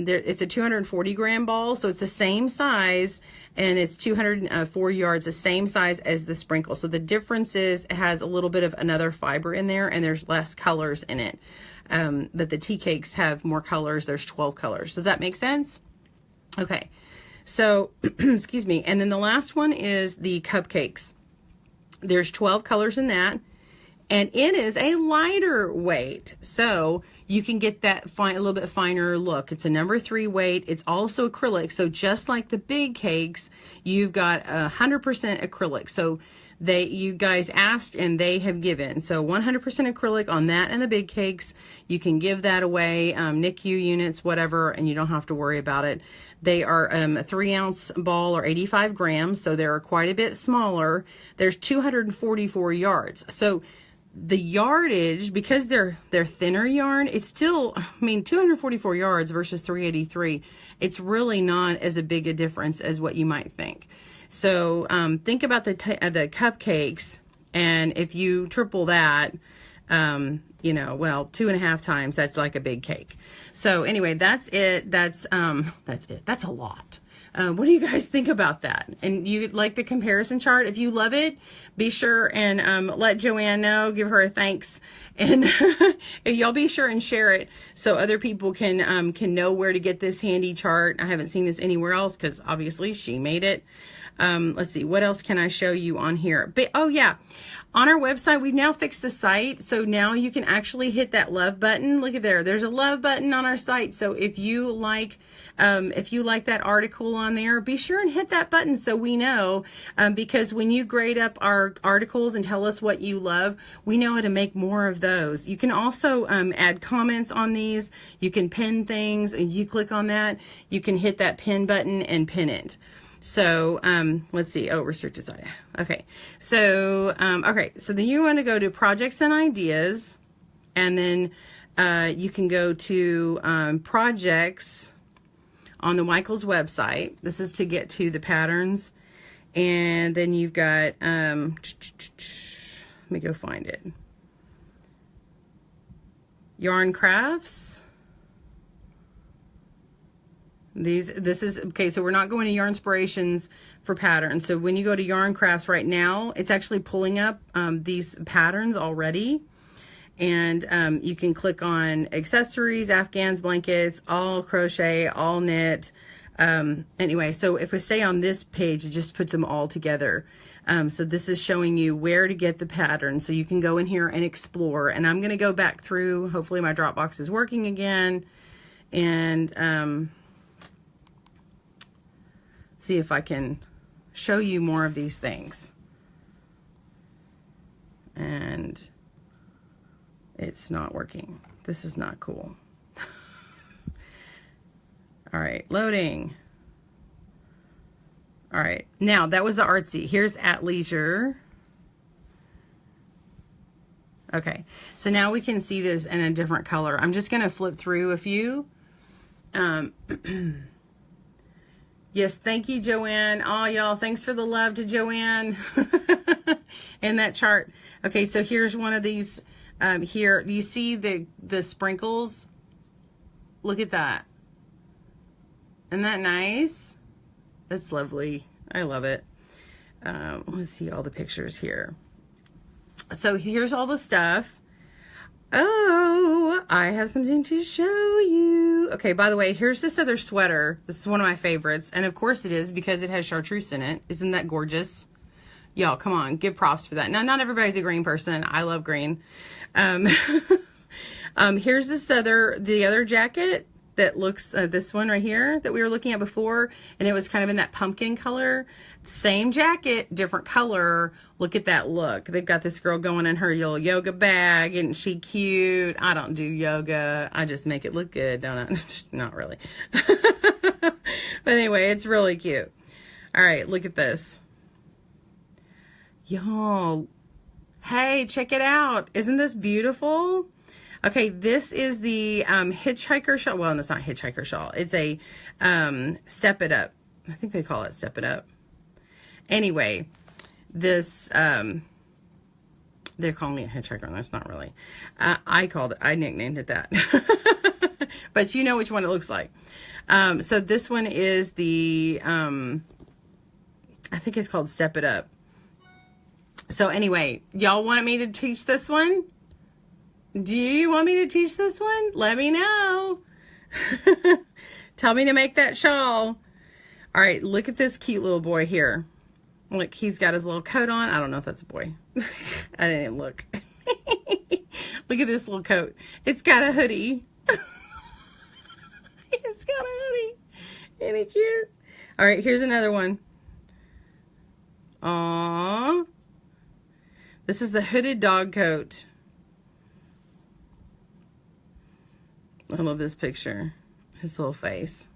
it's a 240 gram ball, so it's the same size, and it's 204 yards, the same size as the sprinkle. So the difference is it has a little bit of another fiber in there, and there's less colors in it. But the tea cakes have more colors. There's 12 colors. Does that make sense? Okay, so excuse me. And then the last one is the cupcakes. There's 12 colors in that. And it is a lighter weight, so you can get that a little bit finer look. It's a number 3 weight. It's also acrylic, so just like the big cakes, you've got 100% acrylic. So you guys asked and they have given. So 100% acrylic on that and the big cakes. You can give that away, NICU units, whatever, and you don't have to worry about it. They are a 3-ounce ball or 85 grams, so they're quite a bit smaller. There's 244 yards. So the yardage, because they're thinner yarn, it's still, I mean, 244 yards versus 383. It's really not as a big a difference as what you might think. So think about the cupcakes, and if you triple that, you know, well, 2.5 times, that's like a big cake. So anyway, that's it. That's it. That's a lot. What do you guys think about that? And you like the comparison chart? If you love it, be sure and let Joanne know, give her a thanks, and y'all be sure and share it so other people can know where to get this handy chart. I haven't seen this anywhere else because obviously she made it. Let's see, what else can I show you on here? But, oh yeah, on our website, we've now fixed the site. So now you can actually hit that love button. Look at there. There's a love button on our site. So if you like that article on there, be sure and hit that button so we know, because when you grade up our articles and tell us what you love, we know how to make more of those. You can also add comments on these. You can pin things, and you click on that. You can hit that pin button and pin it. So, let's see. Oh, restricted site. Okay. So, okay. So then you want to go to projects and ideas, and then, you can go to, projects on the Michaels website. This is to get to the patterns. And then you've got, let me go find it. Yarn crafts. This is, okay, so we're not going to Yarn Inspirations for patterns. So when you go to Yarn Crafts right now, it's actually pulling up these patterns already. And you can click on accessories, Afghans, blankets, all crochet, all knit. Anyway, so if we stay on this page, it just puts them all together. So this is showing you where to get the pattern. So you can go in here and explore. And I'm going to go back through. Hopefully my Dropbox is working again. And see if I can show you more of these things. And it's not working. This is not cool. All right, loading. All right, now that was the artsy. Here's At Leisure. Okay, so now we can see this in a different color. I'm just gonna flip through a few. Yes, thank you, Joanne. Oh, y'all, thanks for the love to Joanne in that chart. Okay, so here's one of these. Here, you see the sprinkles? Look at that. Isn't that nice? That's lovely. I love it. Let's see all the pictures here. So here's all the stuff. Oh, I have something to show you. Okay, by the way, here's this other sweater. This is one of my favorites. And of course it is because it has chartreuse in it. Isn't that gorgeous? Y'all, come on, give props for that. Now, not everybody's a green person. I love green. Here's the other jacket that looks, this one right here that we were looking at before, and it was kind of in that pumpkin color. Same jacket, different color. Look at that look. They've got this girl going in her little yoga bag, and she cute. I don't do yoga. I just make it look good, don't I? Not really. But anyway, it's really cute. All right, look at this. Y'all, hey, check it out. Isn't this beautiful? Okay, this is the hitchhiker shawl. Well, no, it's not hitchhiker shawl. It's a Step It Up. I think they call it Step It Up. Anyway, this, they're calling it hitchhiker, and that's not really. I nicknamed it that. But you know which one it looks like. So this one is the, I think it's called Step It Up. So anyway, y'all want me to teach this one? Do you want me to teach this one? Let me know. Tell me to make that shawl. All right, look at this cute little boy here. Look, he's got his little coat on. I don't know if that's a boy. I didn't look. Look at this little coat. It's got a hoodie. It's got a hoodie. Isn't he cute? All right, here's another one. Aww. This is the hooded dog coat. I love this picture. His little face.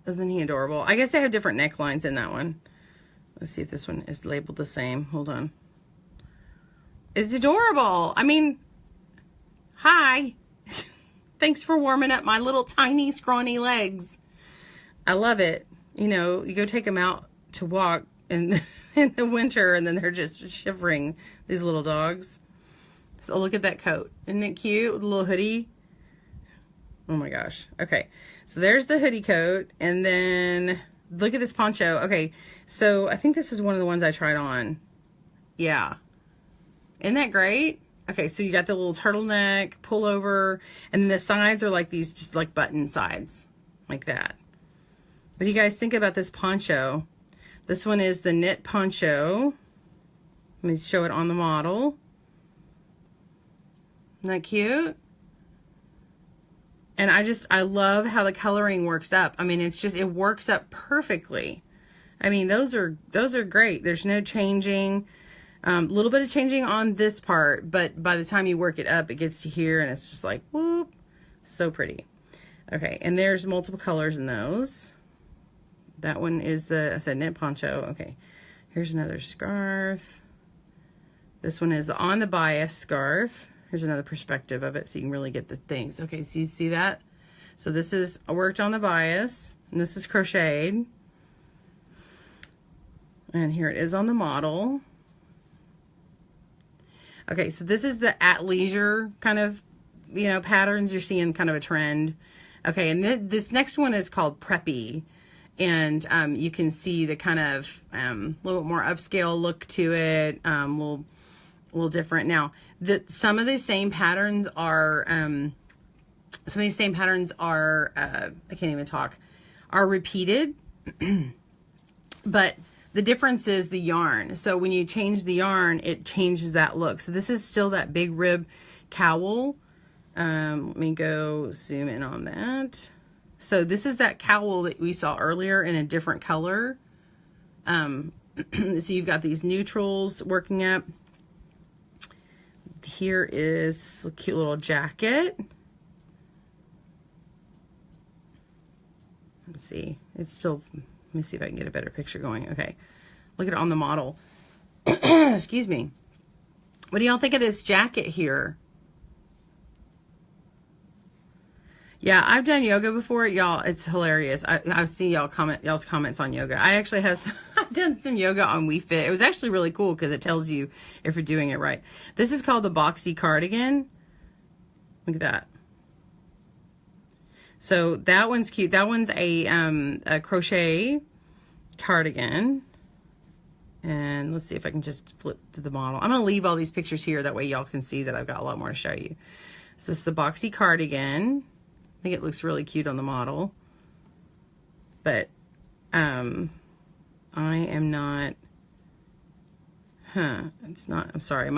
Isn't he adorable? I guess they have different necklines in that one. Let's see if this one is labeled the same. Hold on. It's adorable. I mean, hi. Thanks for warming up my little tiny scrawny legs. I love it. You know, you go take them out to walk in the winter, and then they're just shivering, these little dogs. So look at that coat. Isn't it cute? With a little hoodie. Oh my gosh. Okay. So there's the hoodie coat, and then look at this poncho. Okay. So I think this is one of the ones I tried on. Yeah. Isn't that great? Okay. So you got the little turtleneck, pullover, and the sides are like these, just like button sides, like that. What do you guys think about this poncho? This one is the knit poncho. Let me show it on the model. Isn't that cute? And I love how the coloring works up. I mean, it's just, it works up perfectly. I mean, those are great. There's no changing. A little bit of changing on this part, but by the time you work it up, it gets to here, and it's just like, whoop. So pretty. Okay, and there's multiple colors in those. That one is the, I said, knit poncho. Okay, here's another scarf. This one is the on the bias scarf. Here's another perspective of it so you can really get the things. Okay, so you see that? So this is worked on the bias, and this is crocheted. And here it is on the model. Okay, so this is the athleisure kind of, you know, patterns. You're seeing kind of a trend. Okay, and this next one is called Preppy. And you can see the kind of little bit more upscale look to it, a little different. Now, some of the same patterns are, I can't even talk, are repeated, but the difference is the yarn. So when you change the yarn, it changes that look. So this is still that big rib cowl. Let me go zoom in on that. So this is that cowl that we saw earlier in a different color. So you've got these neutrals working up. Here is this cute little jacket. Let's see. It's still, let me see if I can get a better picture going. Okay. Look at it on the model. Excuse me. What do y'all think of this jacket here? Yeah, I've done yoga before, y'all. It's hilarious. I've seen y'all's comments on yoga. I actually have I've done some yoga on We Fit. It was actually really cool because it tells you if you're doing it right. This is called the Boxy Cardigan. Look at that. So that one's cute. That one's a crochet cardigan. And let's see if I can just flip to the model. I'm going to leave all these pictures here. That way y'all can see that I've got a lot more to show you. So this is the Boxy Cardigan. I think it looks really cute on the model. But I am not, it's not, I'm sorry,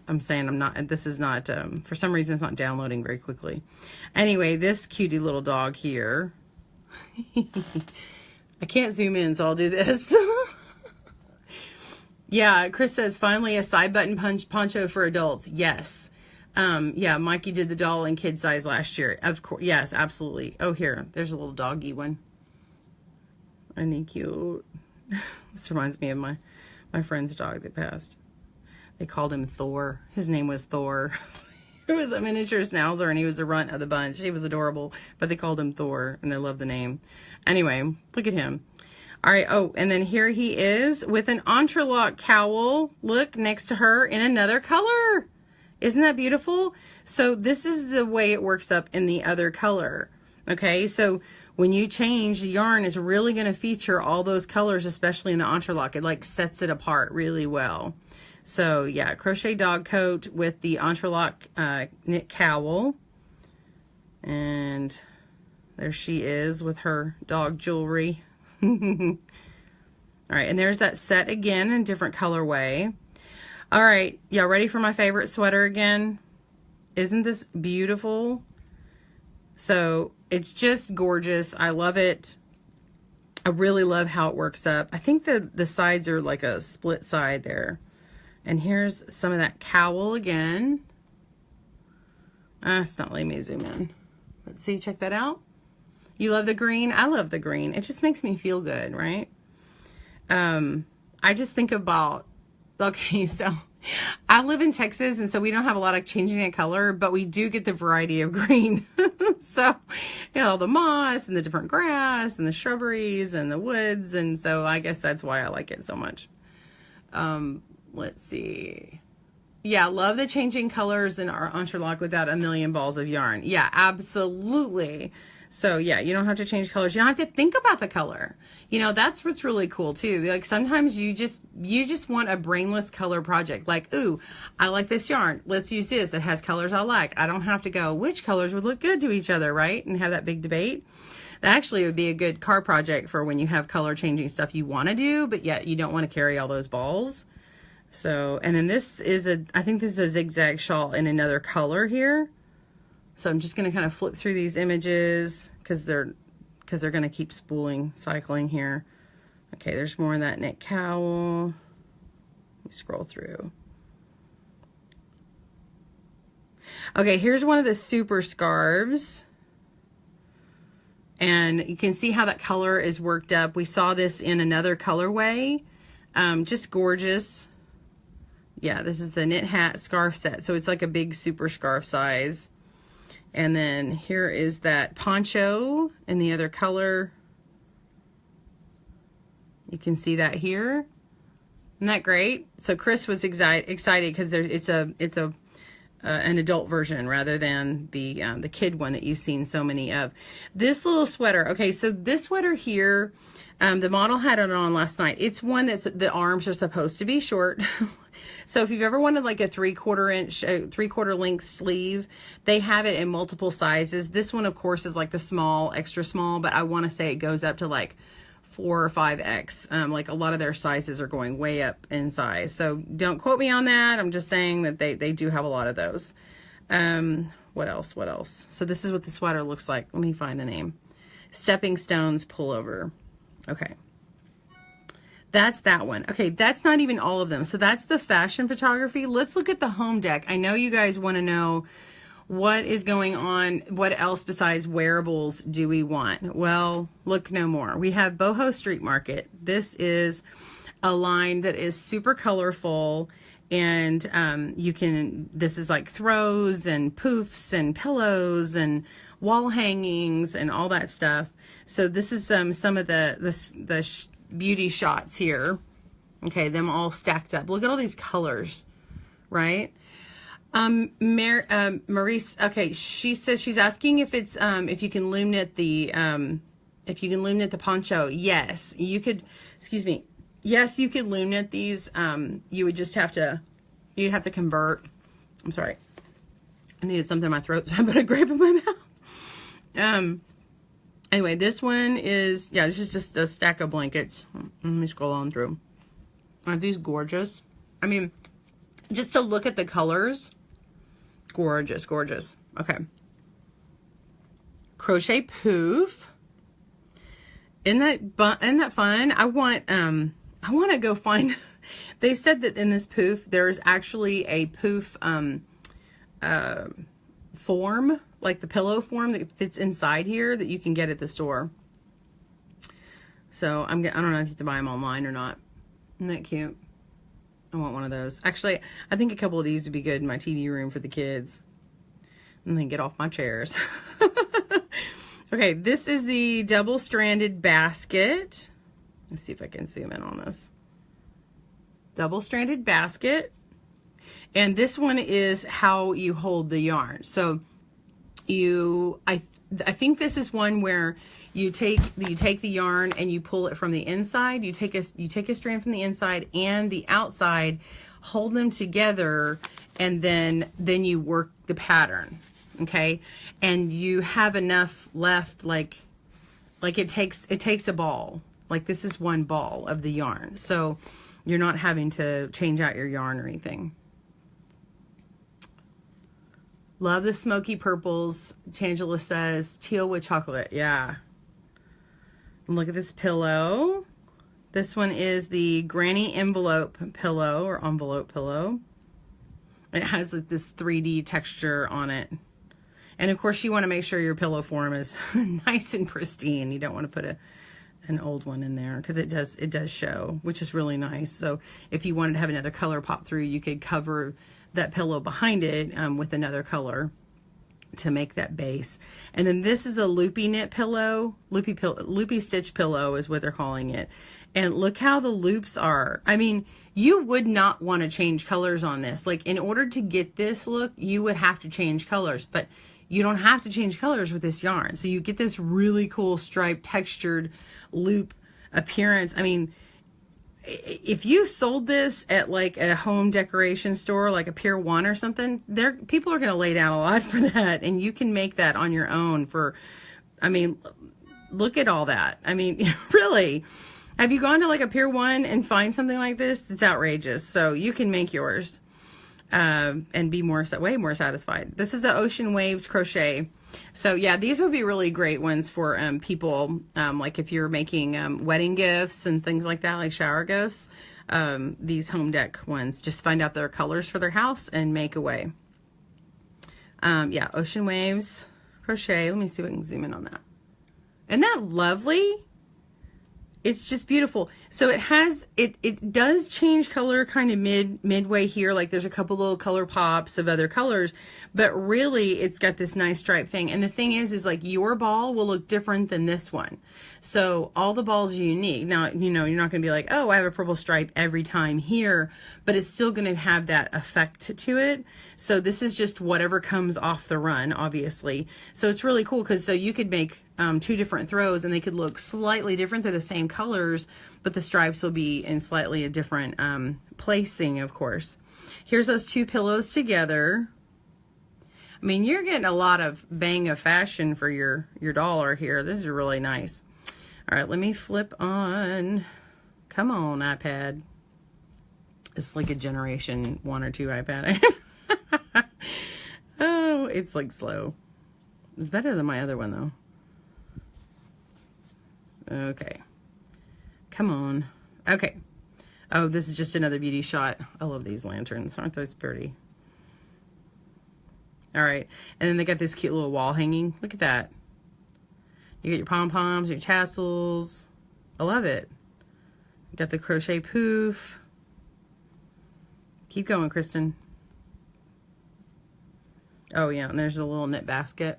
I'm saying I'm not, this is not, for some reason it's not downloading very quickly. Anyway, this cutie little dog here. I can't zoom in, so I'll do this. Yeah, Chris says, finally a side button poncho for adults. Yes. Yeah, Mikey did the doll in kid size last year. Of course. Yes, absolutely. Oh, here, there's a little doggy one. Isn't he cute? This reminds me of my friend's dog that passed. They called him Thor. His name was Thor. It was a miniature schnauzer, and he was the runt of the bunch. He was adorable, but they called him Thor, and I love the name. Anyway, look at him. All right. Oh, and then here he is with an entrelac cowl. Look, next to her in another color. Isn't that beautiful? So this is the way it works up in the other color. Okay, so when you change, the yarn is really going to feature all those colors, especially in the entrelac. It like sets it apart really well. So yeah, Crochet Dog Coat with the entrelac knit cowl. And there she is with her dog jewelry. All right, and there's that set again in a different colorway. All right, y'all ready for my favorite sweater again? Isn't this beautiful? So it's just gorgeous. I love it. I really love how it works up. I think the sides are like a split side there. And here's some of that cowl again. It's not letting me zoom in. Let's see, check that out. You love the green? I love the green. It just makes me feel good, right? I just think about, okay, so I live in Texas, and so we don't have a lot of changing in color, but we do get the variety of green. So, you know, the moss and the different grass and the shrubberies and the woods, and so I guess that's why I like it so much. Let's see. Yeah, love the changing colors in our entrelac without a million balls of yarn. Yeah, absolutely. So yeah, you don't have to change colors. You don't have to think about the color. You know, that's what's really cool too. Like sometimes you just want a brainless color project. Like, ooh, I like this yarn. Let's use this. It has colors I like. I don't have to go, which colors would look good to each other, right? And have that big debate. That actually would be a good car project for when you have color changing stuff you want to do, but yet you don't want to carry all those balls. So, and then this is I think this is a zigzag shawl in another color here. So I'm just going to kind of flip through these images because they're going to keep cycling here. Okay, there's more of that knit cowl. Let me scroll through. Okay, here's one of the super scarves. And you can see how that color is worked up. We saw this in another colorway. Just gorgeous. Yeah, this is the knit hat scarf set. So it's like a big super scarf size. And then here is that poncho in the other color. You can see that here. Isn't that great? So Chris was excited because it's an adult version rather than the kid one that you've seen so many of. This little sweater. Okay, so this sweater here, the model had it on last night. It's one that's the arms are supposed to be short. So if you've ever wanted like a 3/4 inch, 3/4 length sleeve, they have it in multiple sizes. This one, of course, is like the small, extra small, but I want to say it goes up to like 4 or 5X. Like a lot of their sizes are going way up in size. So don't quote me on that. I'm just saying that they do have a lot of those. What else? What else? So this is what the sweater looks like. Let me find the name. Stepping Stones Pullover. Okay. That's that one. Okay, that's not even all of them. So that's the fashion photography. Let's look at the home deck. I know you guys want to know what is going on. What else besides wearables do we want? Well, look no more. We have Boho Street Market. This is a line that is super colorful, and this is like throws and poofs and pillows and wall hangings and all that stuff. So this is some of the beauty shots here. Okay, them all stacked up. Look at all these colors, right? Maurice, okay, she says she's asking if it's if you can loom knit the poncho. Yes, you could. Excuse me. Yes, you could loom knit these. You would just have to. You'd have to convert. I'm sorry. I needed something in my throat, so I put a grape in my mouth. Anyway, this one is, yeah, this is just a stack of blankets. Let me scroll on through. Aren't these gorgeous? I mean, just to look at the colors. Gorgeous, gorgeous. Okay. Crochet poof. Isn't that fun? I want to go find, they said that in this poof, there's actually a poof, form, like the pillow form that fits inside here that you can get at the store. So I don't know if you have to buy them online or not. Isn't that cute? I want one of those. Actually, I think a couple of these would be good in my TV room for the kids. And then get off my chairs. Okay, this is the double-stranded basket. Let's see if I can zoom in on this. Double-stranded basket. And this one is how you hold the yarn. So I think this is one where you take the yarn and you pull it from the inside. You take a strand from the inside and the outside, hold them together, and then you work the pattern. Okay, and you have enough left, like it takes a ball. Like this is one ball of the yarn, so you're not having to change out your yarn or anything. Love the smoky purples. Tangela says teal with chocolate. Yeah. And look at this pillow. This one is the granny envelope pillow or envelope pillow. It has this 3D texture on it. And of course you want to make sure your pillow form is nice and pristine. You don't want to put an old one in there because it does show, which is really nice. So if you wanted to have another color pop through, you could cover that pillow behind it with another color to make that base. And then this is a loopy knit pillow. Loopy stitch pillow is what they're calling it. And look how the loops are. I mean, you would not want to change colors on this. Like in order to get this look, you would have to change colors, but you don't have to change colors with this yarn. So you get this really cool striped textured loop appearance. I mean, if you sold this at like a home decoration store, like a Pier 1 or something, people are going to lay down a lot for that. And you can make that on your own for, I mean, look at all that. I mean, really, have you gone to like a Pier 1 and find something like this? It's outrageous. So you can make yours and be way more satisfied. This is the Ocean Waves crochet. So yeah, these would be really great ones for people, like if you're making wedding gifts and things like that, like shower gifts. These home deck ones, just find out their colors for their house and make away. Yeah, Ocean Waves crochet. Let me see if I can zoom in on that. Isn't that lovely? It's just beautiful. So it does change color kind of midway here. Like there's a couple little color pops of other colors, but really it's got this nice stripe thing. And the thing is like your ball will look different than this one. So all the balls are unique. Now, you know, you're not going to be like, oh, I have a purple stripe every time here, but it's still going to have that effect to it. So this is just whatever comes off the run, obviously. So it's really cool because so you could make two different throws and they could look slightly different. They're the same colors, but the stripes will be in slightly a different placing, of course. Here's those two pillows together. I mean, you're getting a lot of bang of fashion for your dollar here. This is really nice. All right, let me flip on. Come on, iPad. It's like a generation 1 or 2 iPad. Oh, it's like slow. It's better than my other one though. Okay, come on. Okay. Oh, this is just another beauty shot. I love these lanterns. Aren't those pretty? All right. And then they got this cute little wall hanging. Look at that. You get your pom-poms, your tassels. I love it. Got the crochet poof. Keep going, Kristen. Oh, yeah. And there's a little knit basket.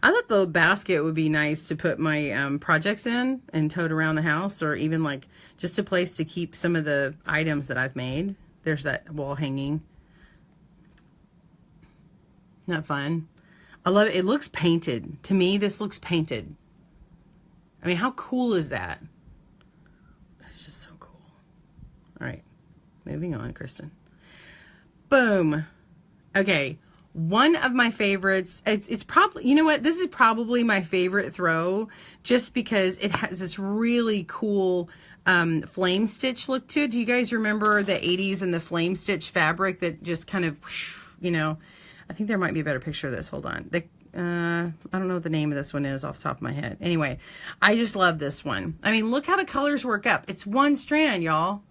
I thought the basket would be nice to put my projects in and tote around the house, or even like just a place to keep some of the items that I've made. There's that wall hanging. Not fun. I love it. It looks painted. To me, this looks painted. I mean, how cool is that? It's just so cool. All right, moving on, Kristen. Boom. Okay. One of my favorites. It's probably, you know what? This is probably my favorite throw just because it has this really cool flame stitch look to it. Do you guys remember the 80s and the flame stitch fabric that just kind of, you know, I think there might be a better picture of this. Hold on. I don't know what the name of this one is off the top of my head. Anyway, I just love this one. I mean, look how the colors work up. It's one strand, y'all.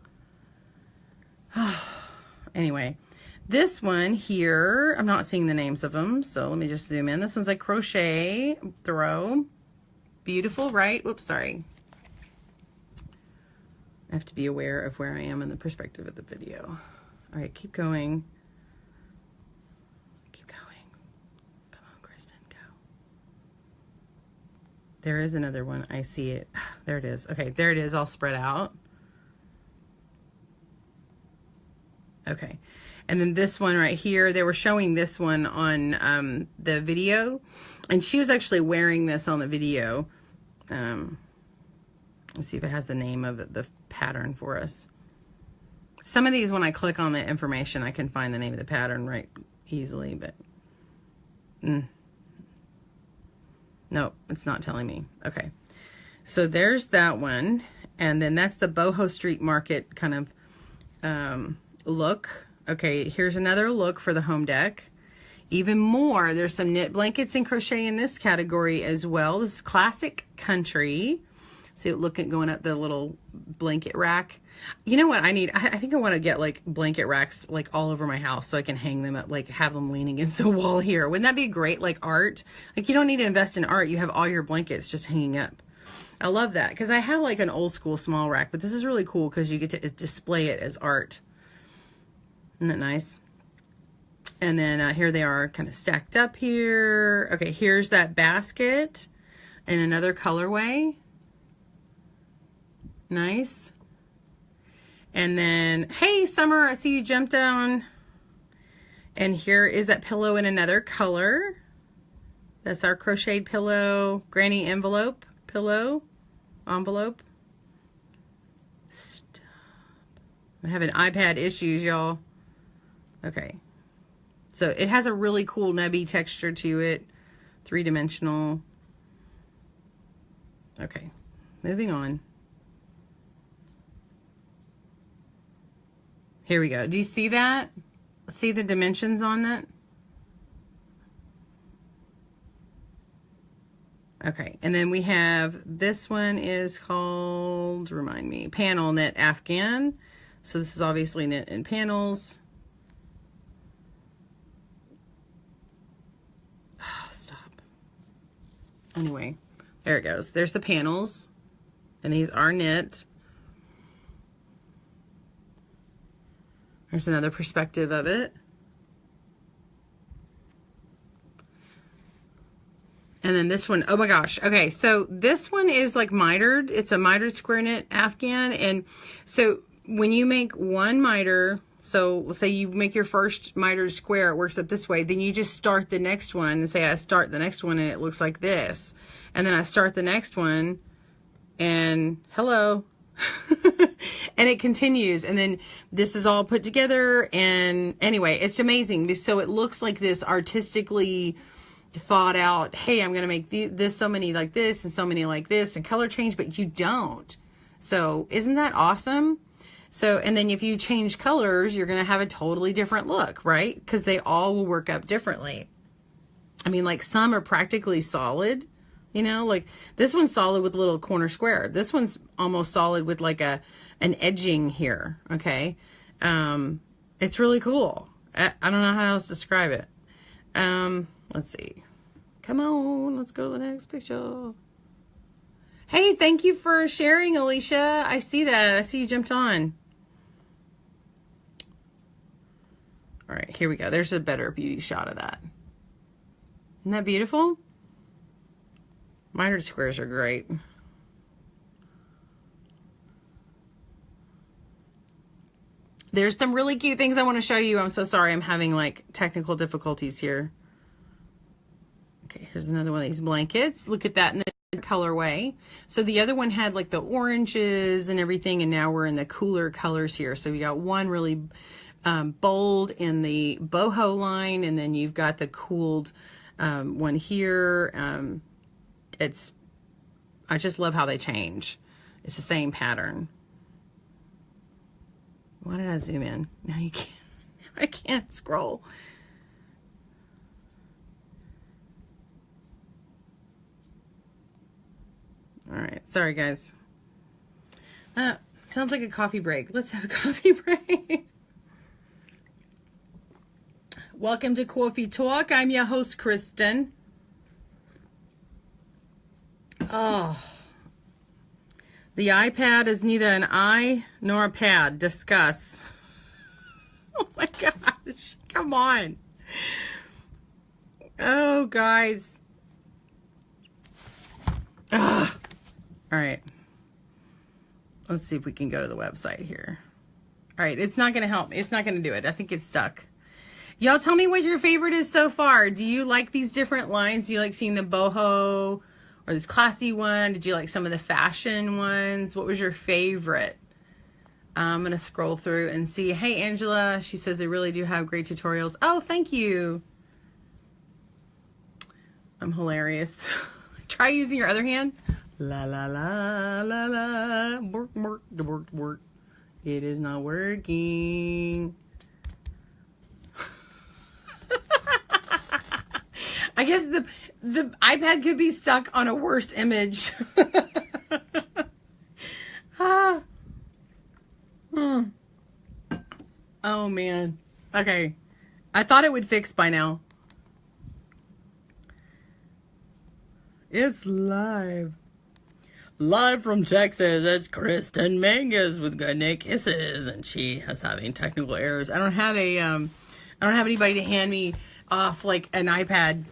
Anyway, this one here, I'm not seeing the names of them, so let me just zoom in. This one's like Crochet Throw. Beautiful, right? Whoops, sorry. I have to be aware of where I am in the perspective of the video. All right, keep going. Keep going. Come on, Kristen, go. There is another one. I see it. There it is. Okay, there it is, all spread out. Okay, and then this one right here, they were showing this one on the video, and she was actually wearing this on the video. Let's see if it has the name of the pattern for us. Some of these, when I click on the information, I can find the name of the pattern right easily, but nope, it's not telling me. Okay, so there's that one, and then that's the Boho Street Market kind of look. Okay, here's another look for the home deck. Even more, there's some knit blankets and crochet in this category as well. This is classic country. See it looking going up the little blanket rack. You know what I need? I think I want to get like blanket racks like all over my house so I can hang them up, like have them leaning against the wall here. Wouldn't that be great? Like art. Like you don't need to invest in art. You have all your blankets just hanging up. I love that because I have like an old school small rack, but this is really cool because you get to display it as art. Isn't that nice? And then here they are kind of stacked up here. Okay, here's that basket in another colorway. Nice. And then, hey, Summer, I see you jumped down. And here is that pillow in another color. That's our crocheted pillow, granny envelope, pillow, envelope. Stop. I'm having iPad issues, y'all. Okay. So it has a really cool nubby texture to it. 3-dimensional. Okay. Moving on. Here we go. Do you see that? See the dimensions on that? Okay, and then we have, this one is called, remind me, Panel Knit Afghan. So this is obviously knit in panels. Oh, stop. Anyway, there it goes. There's the panels, and these are knit. There's another perspective of it. And then this one, oh my gosh. Okay, so this one is like mitered. It's a mitered square knit Afghan. And so when you make one miter, so let's say you make your first mitered square, it works up this way. Then you just start the next one and say, I start the next one and it looks like this. And then I start the next one and hello. And it continues, and then this is all put together, and anyway, it's amazing. So it looks like this artistically thought out, hey, I'm gonna make this so many like this and so many like this and color change, but you don't. So isn't that awesome? So, and then if you change colors, you're gonna have a totally different look, right? Because they all will work up differently. I mean, like some are practically solid. You know, like this one's solid with a little corner square. This one's almost solid with like an edging here. Okay. It's really cool. I don't know how else to describe it. Let's see. Come on, let's go to the next picture. Hey, thank you for sharing, Alicia. I see that. I see you jumped on. All right, here we go. There's a better beauty shot of that. Isn't that beautiful? Mitered squares are great. There's some really cute things I want to show you. I'm so sorry. I'm having like technical difficulties here. Okay, here's another one of these blankets. Look at that in the colorway. So the other one had like the oranges and everything, and now we're in the cooler colors here. So we got one really bold in the boho line, and then you've got the cooled one here. I just love how they change. It's the same pattern. Why did I zoom in? Now you can't. I can't scroll. All right, sorry guys. Sounds like a coffee break. Let's have a coffee break. Welcome to Coffee Talk. I'm your host, Kristen. Oh, the iPad is neither an eye nor a pad. Discuss. Oh my gosh, come on. Oh, guys. Ugh. All right. Let's see if we can go to the website here. All right, it's not going to help. It's not going to do it. I think it's stuck. Y'all tell me what your favorite is so far. Do you like these different lines? Do you like seeing the boho or this classy one? Did you like some of the fashion ones? What was your favorite? I'm going to scroll through and see. Hey, Angela. She says they really do have great tutorials. Oh, thank you. I'm hilarious. Try using your other hand. La la la la la. Work, work, work, work. It is not working. I guess the iPad could be stuck on a worse image. Ah. Oh man. Okay. I thought it would fix by now. It's live. Live from Texas, it's Kristen Mangas with Good Knit Kisses, and she is having technical errors. I don't have anybody to hand me off like an iPad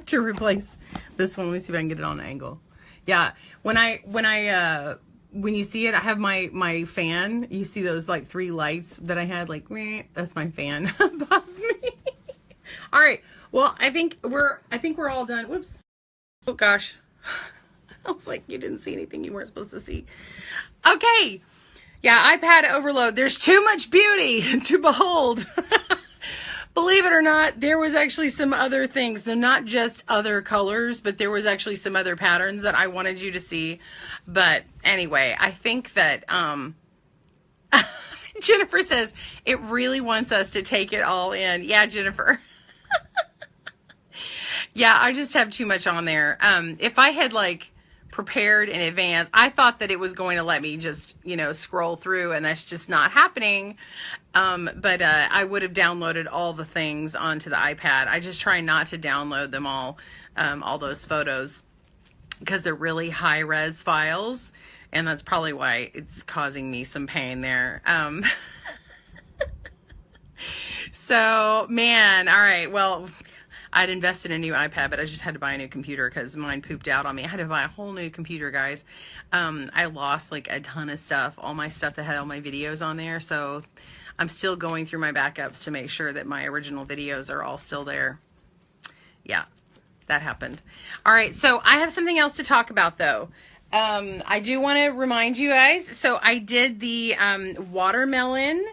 to replace this one. Let me see if I can get it on an angle. Yeah, when you see it, I have my fan. You see those like 3 lights that I had, like, that's my fan above me. All right. Well, I think we're all done. Whoops. Oh gosh. I was like, you didn't see anything you weren't supposed to see. Okay. Yeah, iPad overload. There's too much beauty to behold. Believe it or not, there was actually some other things. So not just other colors, but there was actually some other patterns that I wanted you to see. But anyway, I think that Jennifer says it really wants us to take it all in. Yeah, Jennifer. Yeah, I just have too much on there. If I had like prepared in advance, I thought that it was going to let me just, scroll through, and that's just not happening. But I would have downloaded all the things onto the iPad. I just try not to download them all those photos, because they're really high res files, and that's probably why it's causing me some pain there. So, man, all right, well, I'd invested in a new iPad, but I just had to buy a new computer because mine pooped out on me. I had to buy a whole new computer, guys. I lost like a ton of stuff, all my stuff that had all my videos on there. So I'm still going through my backups to make sure that my original videos are all still there. Yeah, that happened. All right, so I have something else to talk about though. I do want to remind you guys, so I did the watermelon.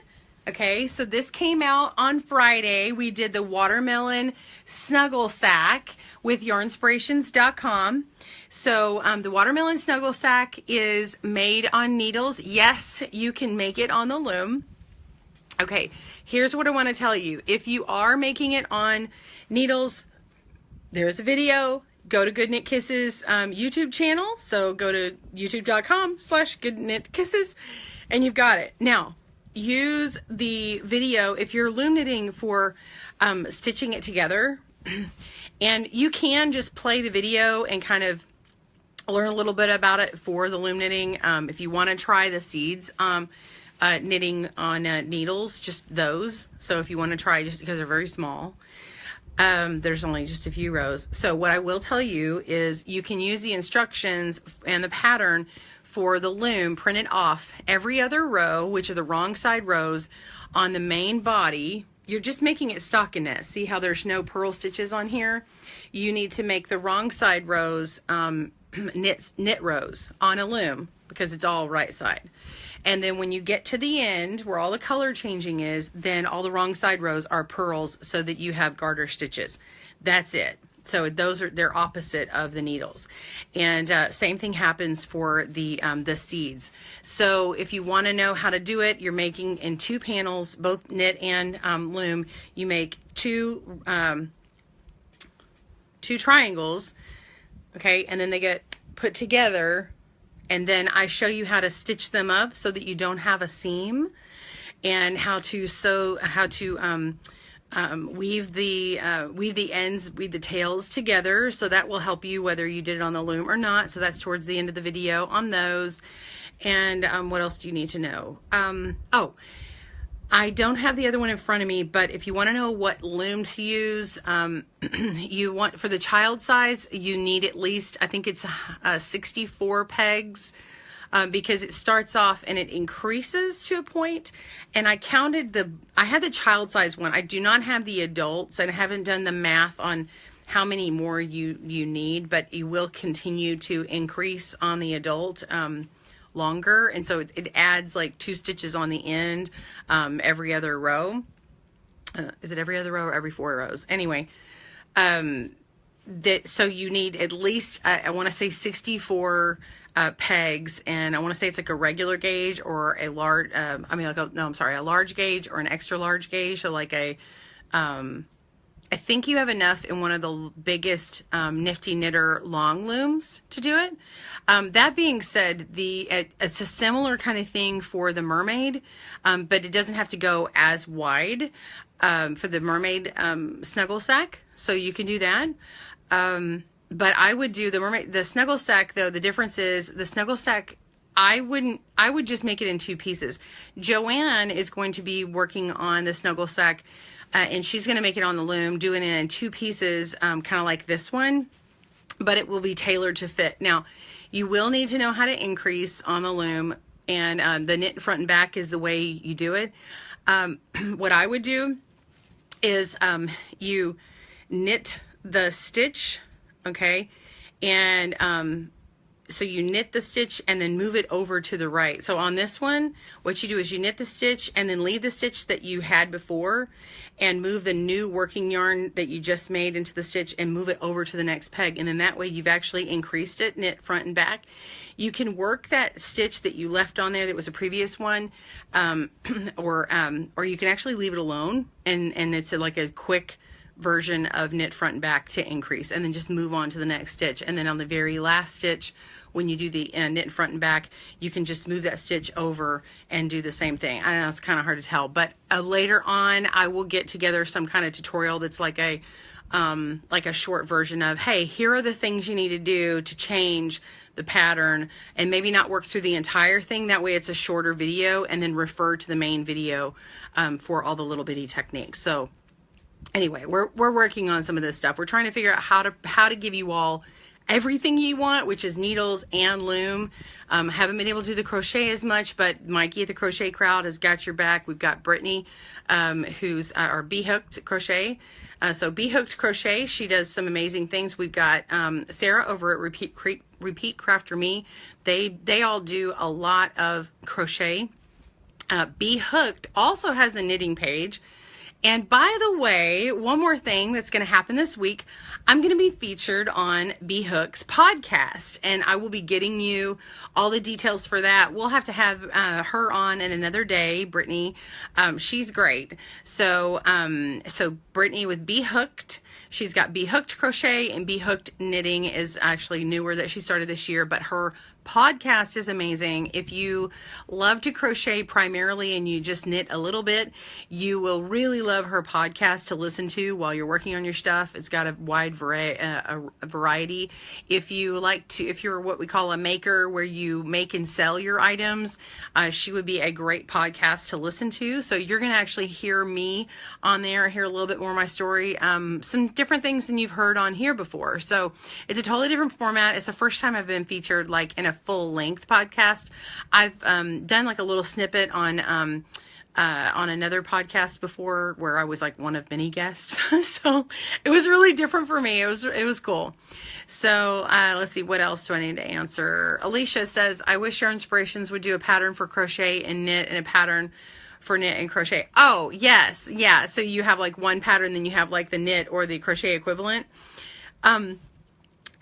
Okay, so this came out on Friday. We did the watermelon snuggle sack with yarnspirations.com. So the watermelon snuggle sack is made on needles. Yes, you can make it on the loom. Okay, here's what I want to tell you. If you are making it on needles, there's a video. Go to Good Knit Kisses YouTube channel. So go to youtube.com/goodknitkisses and you've got it. Now, use the video if you're loom knitting for stitching it together, and you can just play the video and kind of learn a little bit about it for the loom knitting. If you want to try the seeds knitting on needles, just those. So if you want to try, just because they're very small, there's only just a few rows. So what I will tell you is you can use the instructions and the pattern for the loom printed off every other row, which are the wrong side rows, on the main body, you're just making it stockinette. See how there's no purl stitches on here? You need to make the wrong side rows knit rows on a loom because it's all right side. And then when you get to the end where all the color changing is, then all the wrong side rows are purls so that you have garter stitches. That's it. So they're opposite of the needles. And same thing happens for the seeds. So if you want to know how to do it, you're making in 2 panels, both knit and loom. You make two triangles, okay, and then they get put together, and then I show you how to stitch them up so that you don't have a seam, and how to sew, how to weave the ends, weave the tails together. So that will help you whether you did it on the loom or not. So that's towards the end of the video on those. And what else do you need to know? Oh, I don't have the other one in front of me, but if you want to know what loom to use, you want, for the child size, you need at least, I think it's 64 pegs. Because it starts off and it increases to a point. And I counted I had the child size one. I do not have the adults, and I haven't done the math on how many more you need, but you will continue to increase on the adult longer. And so it adds like 2 stitches on the end every other row. Is it every other row or every 4 rows? Anyway, so you need at least, I want to say 64 pegs, and I want to say it's like a regular gauge or a large, a large gauge or an extra large gauge. So like I think you have enough in one of the biggest Nifty Knitter long looms to do it. That being said, it's a similar kind of thing for the mermaid, but it doesn't have to go as wide for the mermaid snuggle sack. So you can do that. But I would do the snuggle sack though. The difference is the snuggle sack, I would just make it in 2 pieces. Joanne is going to be working on the snuggle sack, and she's going to make it on the loom, doing it in 2 pieces, kind of like this one, but it will be tailored to fit. Now, you will need to know how to increase on the loom, and the knit front and back is the way you do it. What I would do is you knit the stitch, okay, and so you knit the stitch and then move it over to the right. So on this one, what you do is you knit the stitch and then leave the stitch that you had before and move the new working yarn that you just made into the stitch and move it over to the next peg. And then that way you've actually increased it, knit front and back. You can work that stitch that you left on there that was a previous one, or you can actually leave it alone, and it's like a quick version of knit front and back to increase, and then just move on to the next stitch. And then on the very last stitch, when you do the knit front and back, you can just move that stitch over and do the same thing. I know it's kind of hard to tell, but later on I will get together some kind of tutorial that's like a short version of, hey, here are the things you need to do to change the pattern, and maybe not work through the entire thing. That way it's a shorter video, and then refer to the main video for all the little bitty techniques. So anyway, we're working on some of this stuff. We're trying to figure out how to give you all everything you want, which is needles and loom. Haven't been able to do the crochet as much, but Mikey at the Crochet Crowd has got your back. We've got Brittany, who's our Bee Hooked Crochet. So Bee Hooked Crochet, she does some amazing things. We've got Sarah over at Repeat Crafter Me. They all do a lot of crochet. Bee Hooked also has a knitting page. And by the way, one more thing that's going to happen this week, I'm going to be featured on Bee Hook's podcast, and I will be getting you all the details for that. We'll have to have her on in another day, Brittany. She's great. So Brittany with Bee Hooked. She's got Bee Hooked Crochet, and Bee Hooked Knitting is actually newer that she started this year, but her podcast is amazing. If you love to crochet primarily and you just knit a little bit, you will really love her podcast to listen to while you're working on your stuff. It's got a wide variety. If you're what we call a maker, where you make and sell your items, she would be a great podcast to listen to. So you're going to actually hear me on there, hear a little bit more of my story, some different things than you've heard on here before. So it's a totally different format. It's the first time I've been featured like in a full length podcast. I've done like a little snippet on on another podcast before where I was like one of many guests. So it was really different for me. It was cool. So let's see, what else do I need to answer? Alicia says, I wish your inspirations would do a pattern for crochet and knit and a pattern for knit and crochet. Oh, yes. Yeah. So you have like one pattern, then you have like the knit or the crochet equivalent.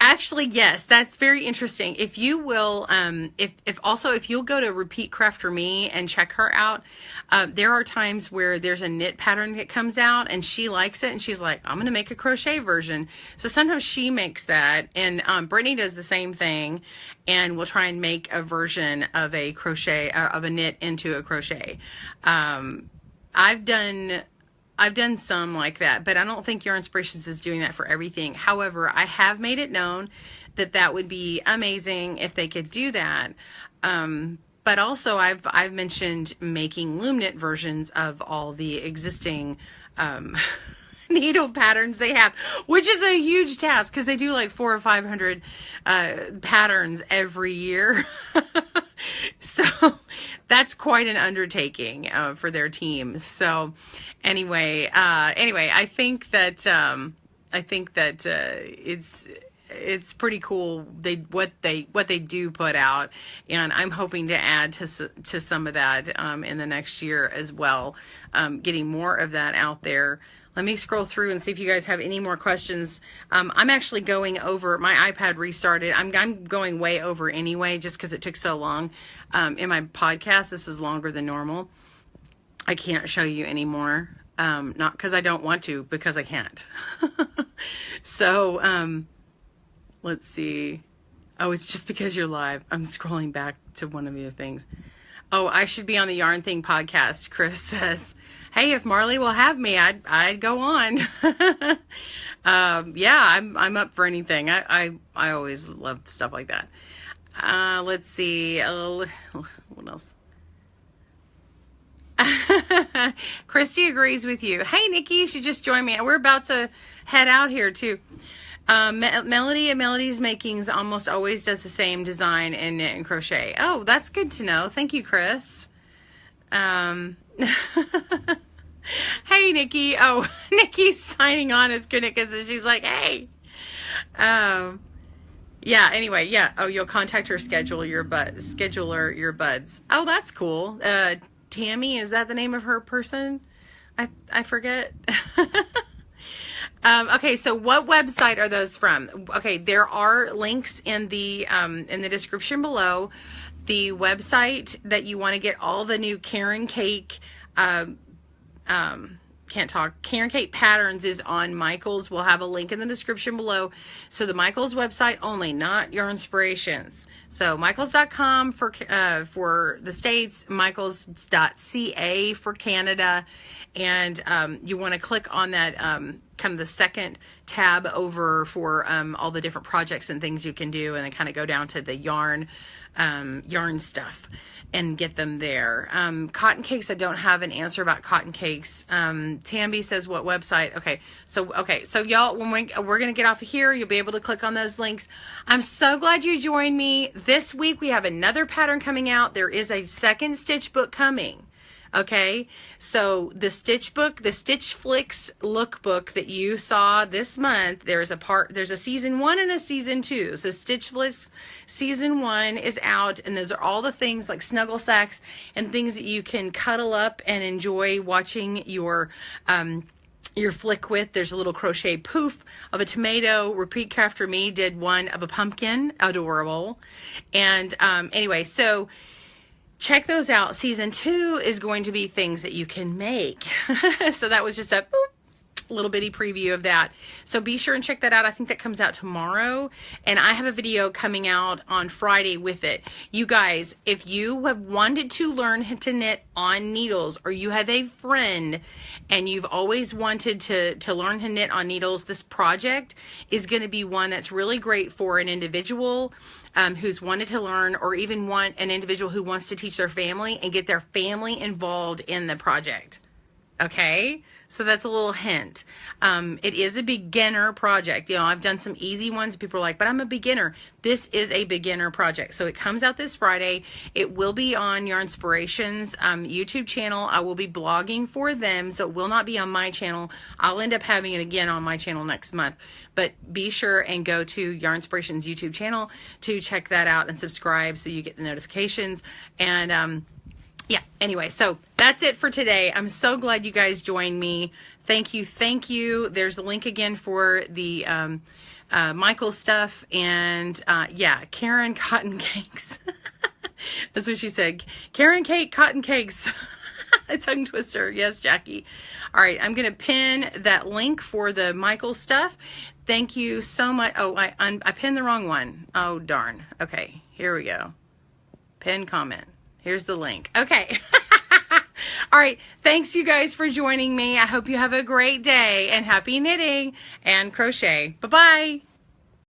Actually, yes, that's very interesting. If you will, if you'll go to Repeat Craft for Me and check her out, there are times where there's a knit pattern that comes out and she likes it and she's like, I'm going to make a crochet version. So sometimes she makes that, and Brittany does the same thing, and we'll try and make a version of a crochet, of a knit into a crochet. I've done some like that, but I don't think Your Inspirations is doing that for everything. However, I have made it known that that would be amazing if they could do that. But also I've mentioned making loom knit versions of all the existing needle patterns they have, which is a huge task because they do like 400 or 500 patterns every year. So that's quite an undertaking for their team. So anyway, I think that it's pretty cool what they do put out, and I'm hoping to add to some of that in the next year as well, getting more of that out there. Let me scroll through and see if you guys have any more questions. I'm actually going over, my iPad restarted. I'm going way over anyway, just because it took so long. In my podcast, this is longer than normal. I can't show you anymore. Not because I don't want to, because I can't. So, let's see. Oh, it's just because you're live. I'm scrolling back to one of your things. Oh, I should be on the Yarn Thing podcast, Chris says. Hey, if Marley will have me, I'd go on. Yeah, I'm up for anything. I always love stuff like that. Let's see. What else? Christy agrees with you. Hey, Nikki, you should just join me. We're about to head out here too. Melody and Melody's Makings almost always does the same design in knit and crochet. Oh, that's good to know. Thank you, Chris. Hey, Nikki. Oh, Nikki's signing on as Kunika, so she's like, hey. Yeah, anyway, yeah. Oh, you'll contact her, scheduler your buds. Oh, that's cool. Tammy, is that the name of her person? I forget. Okay, so what website are those from? Okay, there are links in the description below. The website that you want to get all the new Caron Cake, Caron Cake patterns is on Michael's. We'll have a link in the description below. So the Michael's website only, not Your Inspirations. So michaels.com for the States, michaels.ca for Canada. And you want to click on that kind of the second tab over for all the different projects and things you can do, and then kind of go down to the yarn stuff and get them there. Cotton cakes, I don't have an answer about cotton cakes. Tamby says, what website? Okay, so y'all, when we're gonna get off of here, you'll be able to click on those links. I'm so glad you joined me. This week we have another pattern coming out. There is a second stitch book coming. Okay, so the stitch book, the Stitch Flicks lookbook that you saw this month, there's a season 1 and a season 2. So Stitch Flicks season 1 is out, and those are all the things like snuggle sacks and things that you can cuddle up and enjoy watching your flick with. There's a little crochet poof of a tomato. Repeat After Me did one of a pumpkin, adorable. And anyway, so check those out. Season 2 is going to be things that you can make. So that was just a little bitty preview of that. So be sure and check that out. I think that comes out tomorrow. And I have a video coming out on Friday with it. You guys, if you have wanted to learn to knit on needles, or you have a friend and you've always wanted to learn to knit on needles, this project is going to be one that's really great for an individual who's wanted to learn, or even want an individual who wants to teach their family and get their family involved in the project. Okay, so that's a little hint. It is a beginner project. You know, I've done some easy ones. People are like, but I'm a beginner. This is a beginner project. So it comes out this Friday. It will be on Yarnspiration's YouTube channel. I will be blogging for them, so it will not be on my channel. I'll end up having it again on my channel next month. But be sure and go to Yarnspiration's YouTube channel to check that out and subscribe so you get the notifications. And yeah, anyway, so that's it for today. I'm so glad you guys joined me. Thank you. Thank you. There's a link again for the Michael stuff. And yeah, Caron Cotton Cakes. That's what she said. Caron Cake Cotton Cakes. A tongue twister. Yes, Jackie. All right, I'm going to pin that link for the Michael stuff. Thank you so much. Oh, I pinned the wrong one. Oh, darn. Okay, here we go. Pin comment. Here's the link. Okay. All right. Thanks, you guys, for joining me. I hope you have a great day and happy knitting and crochet. Bye-bye.